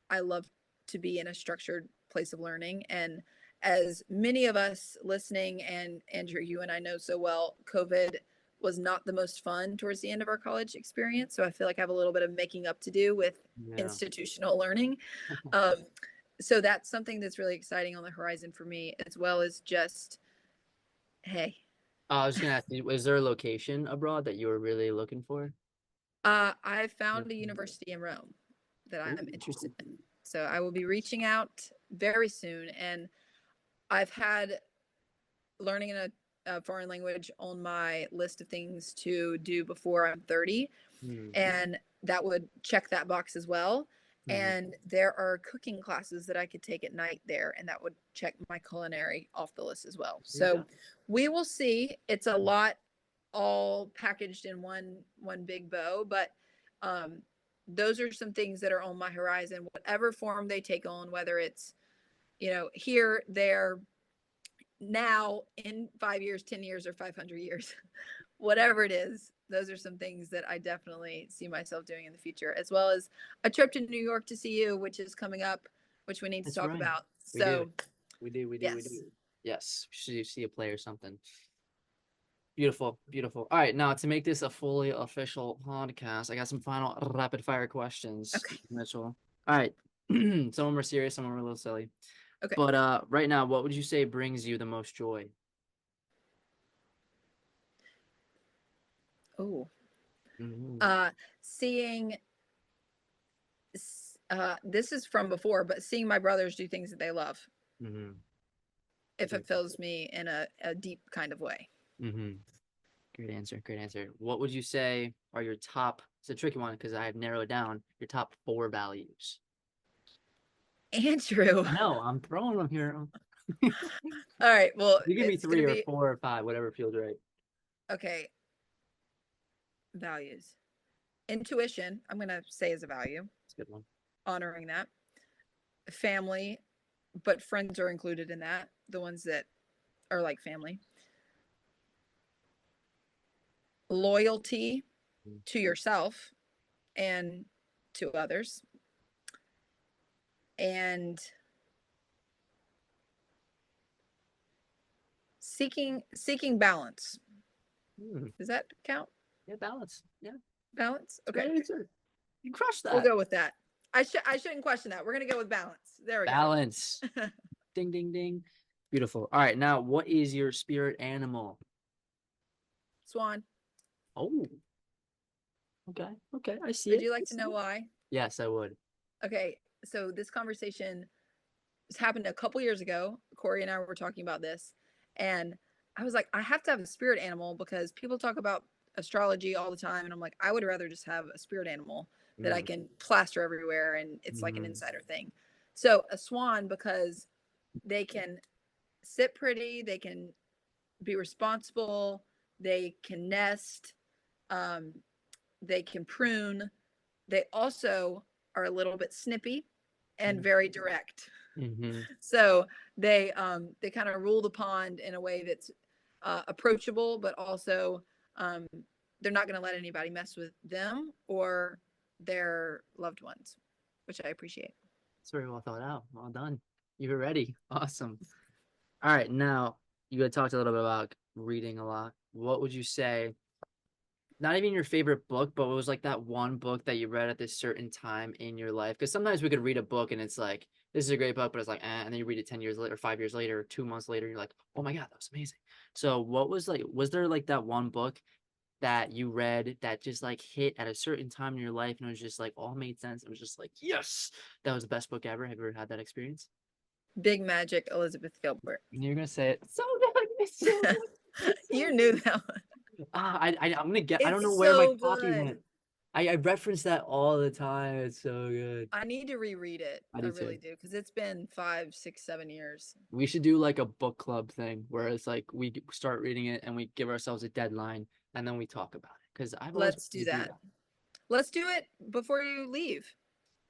I love to be in a structured place of learning. And as many of us listening, and Andrew, you and I know so well, COVID was not the most fun towards the end of our college experience. So I feel like I have a little bit of making up to do with Yeah. institutional learning. Um, so that's something that's really exciting on the horizon for me, as well as just, hey, I was gonna ask you, was there a location abroad that you were really looking for? I found a university in Rome that I'm Ooh. interested in. So I will be reaching out very soon. And I've had learning a foreign language on my list of things to do before I'm 30. And that would check that box as well. And there are cooking classes that I could take at night there, and that would check my culinary off the list as well. So we will see. It's a lot all packaged in one big bow, but those are some things that are on my horizon, whatever form they take on, whether it's here, there, now, in 5 years, 10 years, or 500 years. Whatever it is, those are some things that I definitely see myself doing in the future, as well as a trip to New York to see you, which is coming up, which we need to That's talk right. about. We do. So We do. We do. We yes. do. Yes. Should you see a play or something? Beautiful. Beautiful. All right. Now, to make this a fully official podcast, I got some final rapid fire questions, Okay. Mitchell. All right. Some of them are serious, some of them are a little silly. Okay. But right now, what would you say brings you the most joy? Oh. Mm-hmm. Seeing this is from before, but seeing my brothers do things that they love, Mm-hmm. if it fills me in a deep kind of way. Mm-hmm. Great answer. Great answer. What would you say are your top? It's a tricky one because I have narrowed down your top 4 values. Andrew. I know. I'm throwing them here. All right. Well, You give me it's going 3 to or be 4 or 5, whatever feels right. okay. Values. Intuition, I'm going to say is a value, It's a good one. honoring that. Family, but friends are included in that, the ones that are like family. Loyalty to yourself and to others. And seeking balance. Does that count? Yeah, balance. Yeah. Balance? Okay. Great answer. You crushed We'll that. go with that. I shouldn't question that. We're going to go with balance. There we Balance. go. Ding, ding, ding. Beautiful. All right. Now, what is your spirit animal? Swan. Oh, okay. Okay. I see Would it. you like to know why? Yes, I would. Okay. So this conversation has happened a couple years ago. Corey and I were talking about this, and I was like, I have to have a spirit animal because people talk about astrology all the time, and I'm like, I would rather just have a spirit animal that I can plaster everywhere, and it's like an insider thing. So a swan, because they can sit pretty, they can be responsible, they can nest, um, they can prune. They also are a little bit snippy and very direct. Mm-hmm. So they kind of rule the pond in a way that's approachable, but also um, they're not going to let anybody mess with them or their loved ones, which I appreciate. It's very well thought out. Well done. You were ready. Awesome. All right. Now, you had talked a little bit about reading a lot. What would you say? Not even your favorite book, but it was like that one book that you read at this certain time in your life. Because sometimes we could read a book and it's like, this is a great book, but it's like, and then you read it 10 years later, 5 years later, 2 months later, you're like, oh my God, that was amazing. So what was like, was there like that one book that you read that just like hit at a certain time in your life and it was just like all made sense? It was just like, yes, that was the best book ever. Have you ever had that experience? Big Magic, Elizabeth Gilbert. You're gonna say it. So good. It's so good. It's so You good. knew that one. I'm gonna get. I don't know It's where my so copy good. went. I reference that all the time. It's so good. I need to reread it. I I do really too. do, because it's been 5, 6, 7 years. We should do like a book club thing where it's like we start reading it and we give ourselves a deadline and then we talk about it. Because I've always Let's wanted do to do that. that. Let's do it before you leave.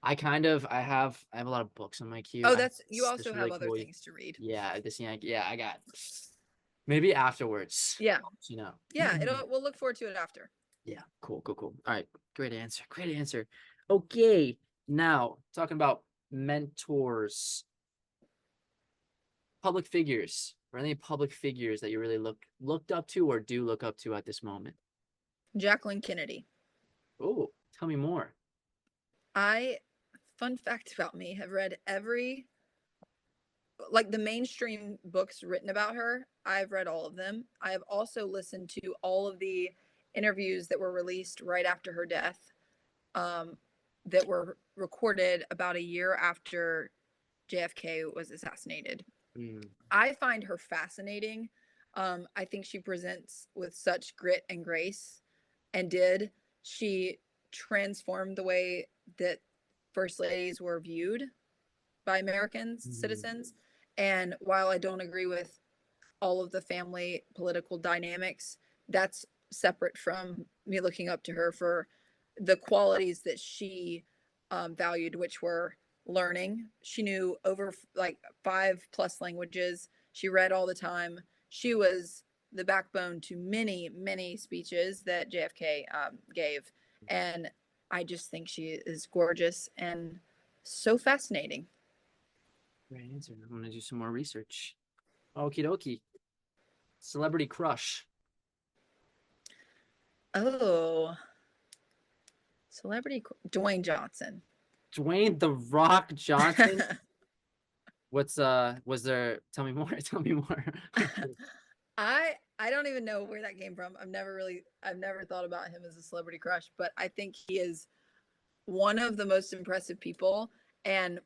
I have a lot of books on my queue. Oh, I have you this also have really other cool. things to read. Yeah, this yeah, I got maybe afterwards. Yeah. You know. Yeah, we'll look forward to it after. Yeah, cool. All right, great answer. Great answer. Okay, now talking about mentors, public figures. Are there any public figures that you really looked up to or do look up to at this moment? Jacqueline Kennedy. Oh, tell me more. Fun fact about me, have read every, like the mainstream books written about her. I've read all of them. I have also listened to all of the interviews that were released right after her death, um, that were recorded about a year after JFK was assassinated. Mm, I find her fascinating. I think she presents with such grit and grace, and did. She transformed the way that first ladies were viewed by Americans, mm, citizens. And while I don't agree with all of the family political dynamics, that's separate from me looking up to her for the qualities that she valued, which were learning. She knew over like 5+ languages. She read all the time. She was the backbone to many, many speeches that JFK gave. And I just think she is gorgeous and so fascinating. great answer. I'm gonna do some more research. Okie dokie. Celebrity crush. Oh, celebrity Dwayne Johnson. Dwayne the Rock Johnson. What's was there tell me more, tell me more. I don't even know where that came from. I've never thought about him as a celebrity crush, but I think he is one of the most impressive people, and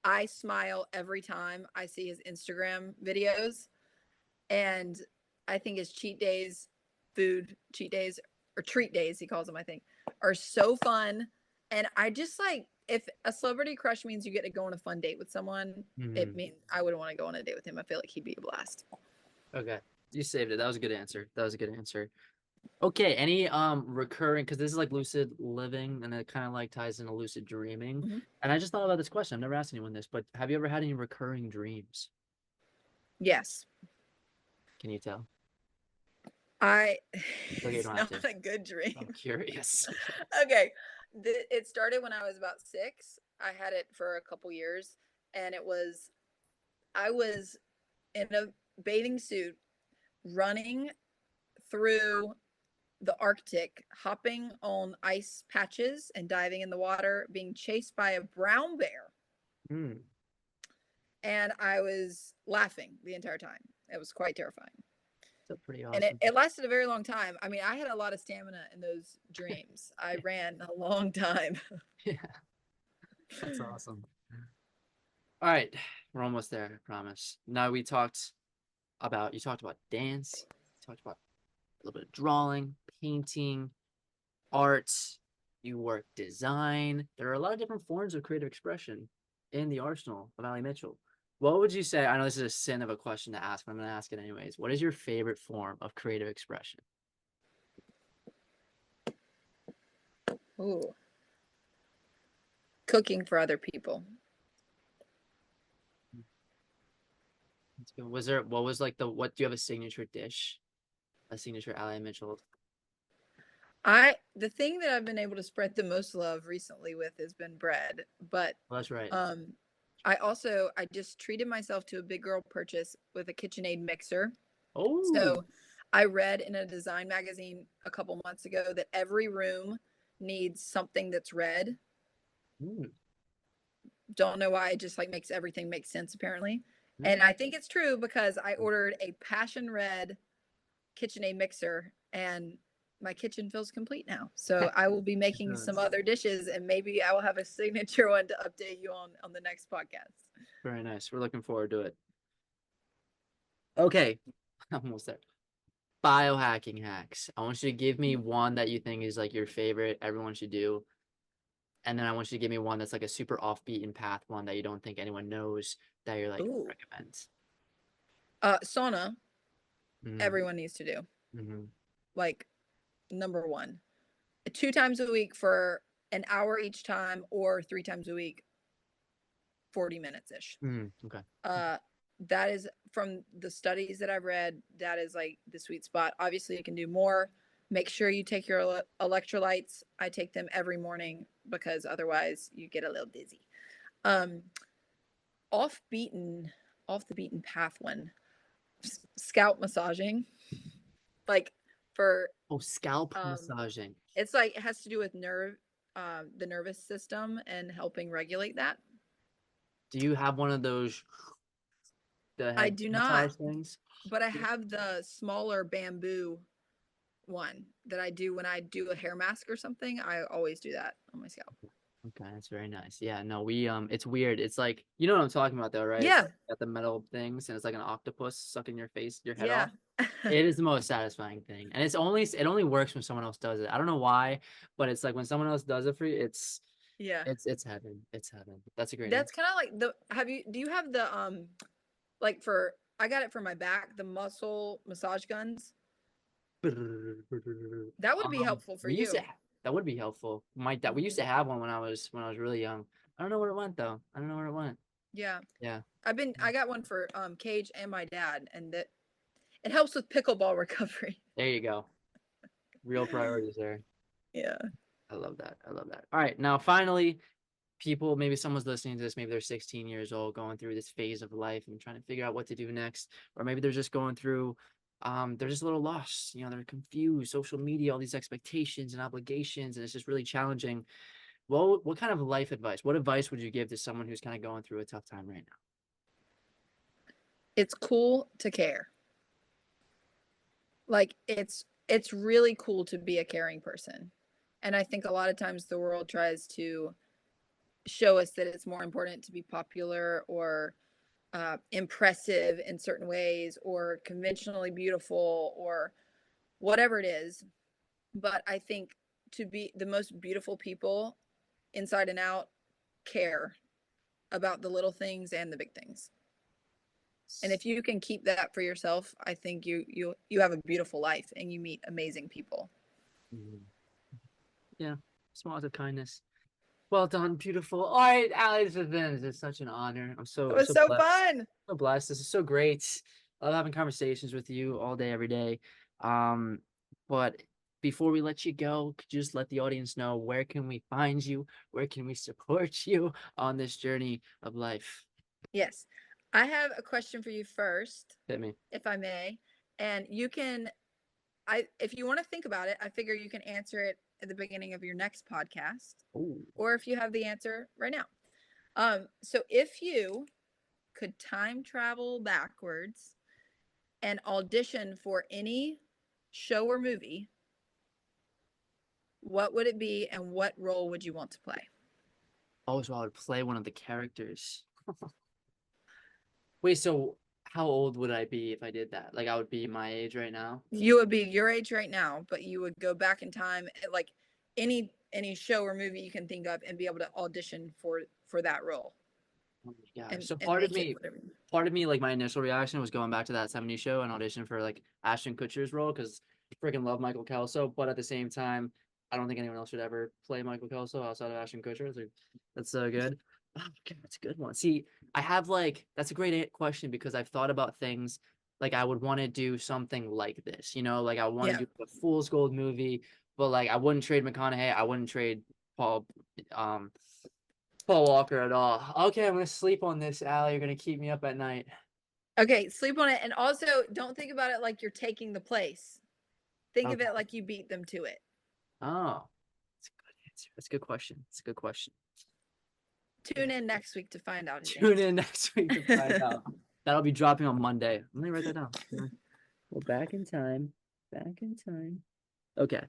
I smile every time I see his Instagram videos, and I think his cheat days or treat days he calls them, I think, are so fun. And I just like, if a celebrity crush means you get to go on a fun date with someone, it Hmm. means I would want to go on a date with him. I feel like he'd be a blast. Okay. You saved it. That was a good answer. That was a good answer. Okay, any recurring, because this is like lucid living and it kind of like ties into lucid dreaming. Mm-hmm. And I just thought about this question. I've never asked anyone this, but have you ever had any recurring dreams? Yes. Can you tell? I Okay, you it's don't have not to. a good dream. I'm curious. Okay. It started when I was about 6. I had it for a couple years, and I was in a bathing suit running through the Arctic, hopping on ice patches and diving in the water, being chased by a brown bear. Hmm. And I was laughing the entire time. It was quite terrifying. That's pretty And awesome. it lasted a very long time. I mean, I had a lot of stamina in those dreams. I ran a long time. Yeah, that's awesome. All right, we're almost there, I promise. Now you talked about dance, you talked about a little bit of drawing, painting, art, you work design. There are a lot of different forms of creative expression in the arsenal of Allie Mitchell. What would you say? I know this is a sin of a question to ask, but I'm going to ask it anyways. What is your favorite form of creative expression? Ooh, cooking for other people. What was like what do you have a signature dish? A signature Allie Mitchell? The thing that I've been able to spread the most love recently with has been bread, but Well, that's right. um I just treated myself to a big girl purchase with a KitchenAid mixer. Oh, So I read in a design magazine a couple months ago that every room needs something that's red. mm, Don't know why, it just like makes everything make sense apparently. no. And I think it's true because I ordered a passion red KitchenAid mixer, and my kitchen feels complete now. So I will be making some other dishes, and maybe I will have a signature one to update you on the next podcast. Very nice. We're looking forward to it. Okay, I'm almost there. Biohacking hacks. I want you to give me one that you think is like your favorite, everyone should do. And then I want you to give me one that's like a super off-beaten path, one that you don't think anyone knows that you're like Ooh. recommends. Sauna, everyone needs to do. Mm-hmm. Like, number one. 2 times a week for an hour each time, or 3 times a week, 40 minutes ish. Okay. That is, from the studies that I've read, that is like the sweet spot. Obviously, you can do more. Make sure you take your electrolytes. I take them every morning because otherwise you get a little dizzy. Off the beaten path one. Scalp massaging. Like for scalp massaging. It's like, it has to do with the nervous system and helping regulate that. Do you have one of those I do not, things? but I have the smaller bamboo one that I do when I do a hair mask or something. I always do that on my scalp. Okay, that's very nice. Yeah, no, we it's weird. It's like, you know what I'm talking about though, right? Yeah. It's got the metal things and it's like an octopus sucking your head Yeah. off. It is the most satisfying thing. And it only works when someone else does it. I don't know why, but it's like when someone else does it for you, it's heaven. It's heaven. That's a great That's kind of like do you have the like I got it for my back, the muscle massage guns. That would be helpful for you. That would be helpful. My dad, we used to have one when I was really young. I don't know where it went though. I don't know where it went. Yeah. Yeah. I got one for Cage and my dad, and that it helps with pickleball recovery. There you go. Real priorities there. Yeah. I love that. I love that. All right. Now, finally, people, maybe someone's listening to this, maybe they're 16 years old, going through this phase of life and trying to figure out what to do next. Or maybe they're just going through, they're just a little lost. You know, they're confused, social media, all these expectations and obligations, and it's just really challenging. Well, what kind of life advice, what advice would you give to someone who's kind of going through a tough time right now? It's cool to care. Like, it's really cool to be a caring person. And I think a lot of times the world tries to show us that it's more important to be popular or impressive in certain ways, or conventionally beautiful, or whatever it is. But I think to be the most beautiful people inside and out care about the little things and the big things. And if you can keep that for yourself, I think you have a beautiful life and you meet amazing people. Yeah, small acts of kindness. Well done, beautiful. All right, Allie, this has been such an honor. I'm so It was so blessed. fun. So blessed. This is so great. I love having conversations with you all day, every day. But before we let you go, could you just let the audience know, where can we find you? Where can we support you on this journey of life? Yes. I have a question for you first. Hit me. If I may. And you can, if you want to think about it, I figure you can answer it at the beginning of your next podcast. Ooh. Or if you have the answer right now. So if you could time travel backwards and audition for any show or movie, what would it be and what role would you want to play? Oh, so I would play one of the characters. Wait, so how old would I be if I did that? Like, I would be my age right now? You would be your age right now, but you would go back in time, like any show or movie you can think of, and be able to audition for that role. Oh my gosh. And, So and part of me, like, my initial reaction was going back to that 70s show and audition for like Ashton Kutcher's role, because I freaking love Michael Kelso, but at the same time, I don't think anyone else should ever play Michael Kelso outside of Ashton Kutcher. It's like, that's so good. Oh, okay, that's a good one. See, I have that's a great question, because I've thought about things like I would want to do something like this, you know, like I want to do a Fool's Gold movie, but like I wouldn't trade McConaughey, I wouldn't trade Paul Walker at all. Okay, I'm gonna sleep on this, Allie. You're gonna keep me up at night. Okay, sleep on it, and also don't think about it like you're taking the place. Think of it like you beat them to it. Oh, that's a good answer. That's a good question. It's a good question. Tune in next week to find out. Tune in next week to find out. That'll be dropping on Monday. Let me write that down. Well, back in time. Back in time. Okay.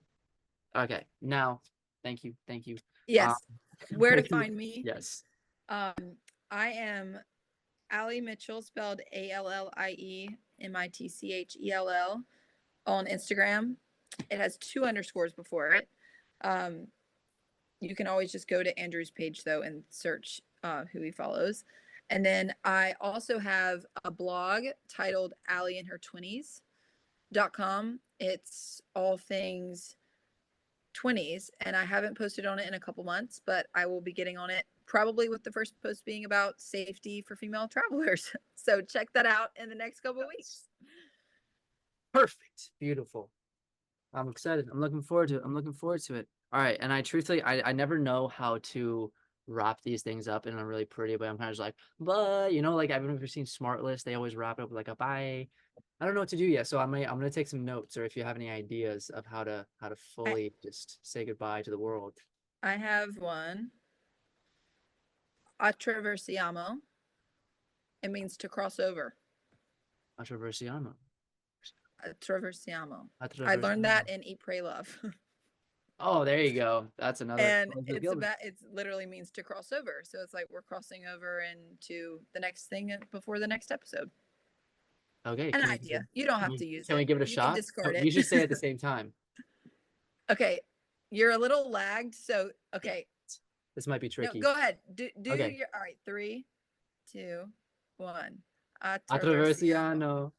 Okay. Now, thank you. Thank you. Um, Yes. Where to find me? yes. Um, I am Allie Mitchell, spelled ALLIEMITCHELL on Instagram. It has 2 underscores before it. Um, you can always just go to Andrew's page though and search who he follows. And then I also have a blog titled Allie in Her 20s.com. It's all things 20s, and I haven't posted on it in a couple months, but I will be getting on it probably with the first post being about safety for female travelers. So check that out in the next couple weeks. Perfect. Beautiful. I'm excited. I'm looking forward to it. I'm looking forward to it. All right. And I truthfully, I never know how to wrap these things up in a really pretty way. I'm kind of just like, but like I've never seen Smart List. They always wrap it up with like a bye. I don't know what to do yet. So I'm gonna take some notes, or if you have any ideas of how to I, fully just say goodbye to the world. I have one. Attraversiamo. It means to cross over. Attraversiamo. Attraversiamo. I learned Attraversiamo. that in Eat, Pray, Love. Oh, there you go. That's another. And it's literally means to cross over. So it's like we're crossing over into the next thing before the next episode. Okay. An idea. You don't have to use Can we it. give it a You can shot? discard We it. should say it at the same time. Okay. You're a little lagged. So, okay. This might be No, tricky. go ahead. Do Okay. your, all right. 3, 2, 1. Attraversiamo. Attraversiano.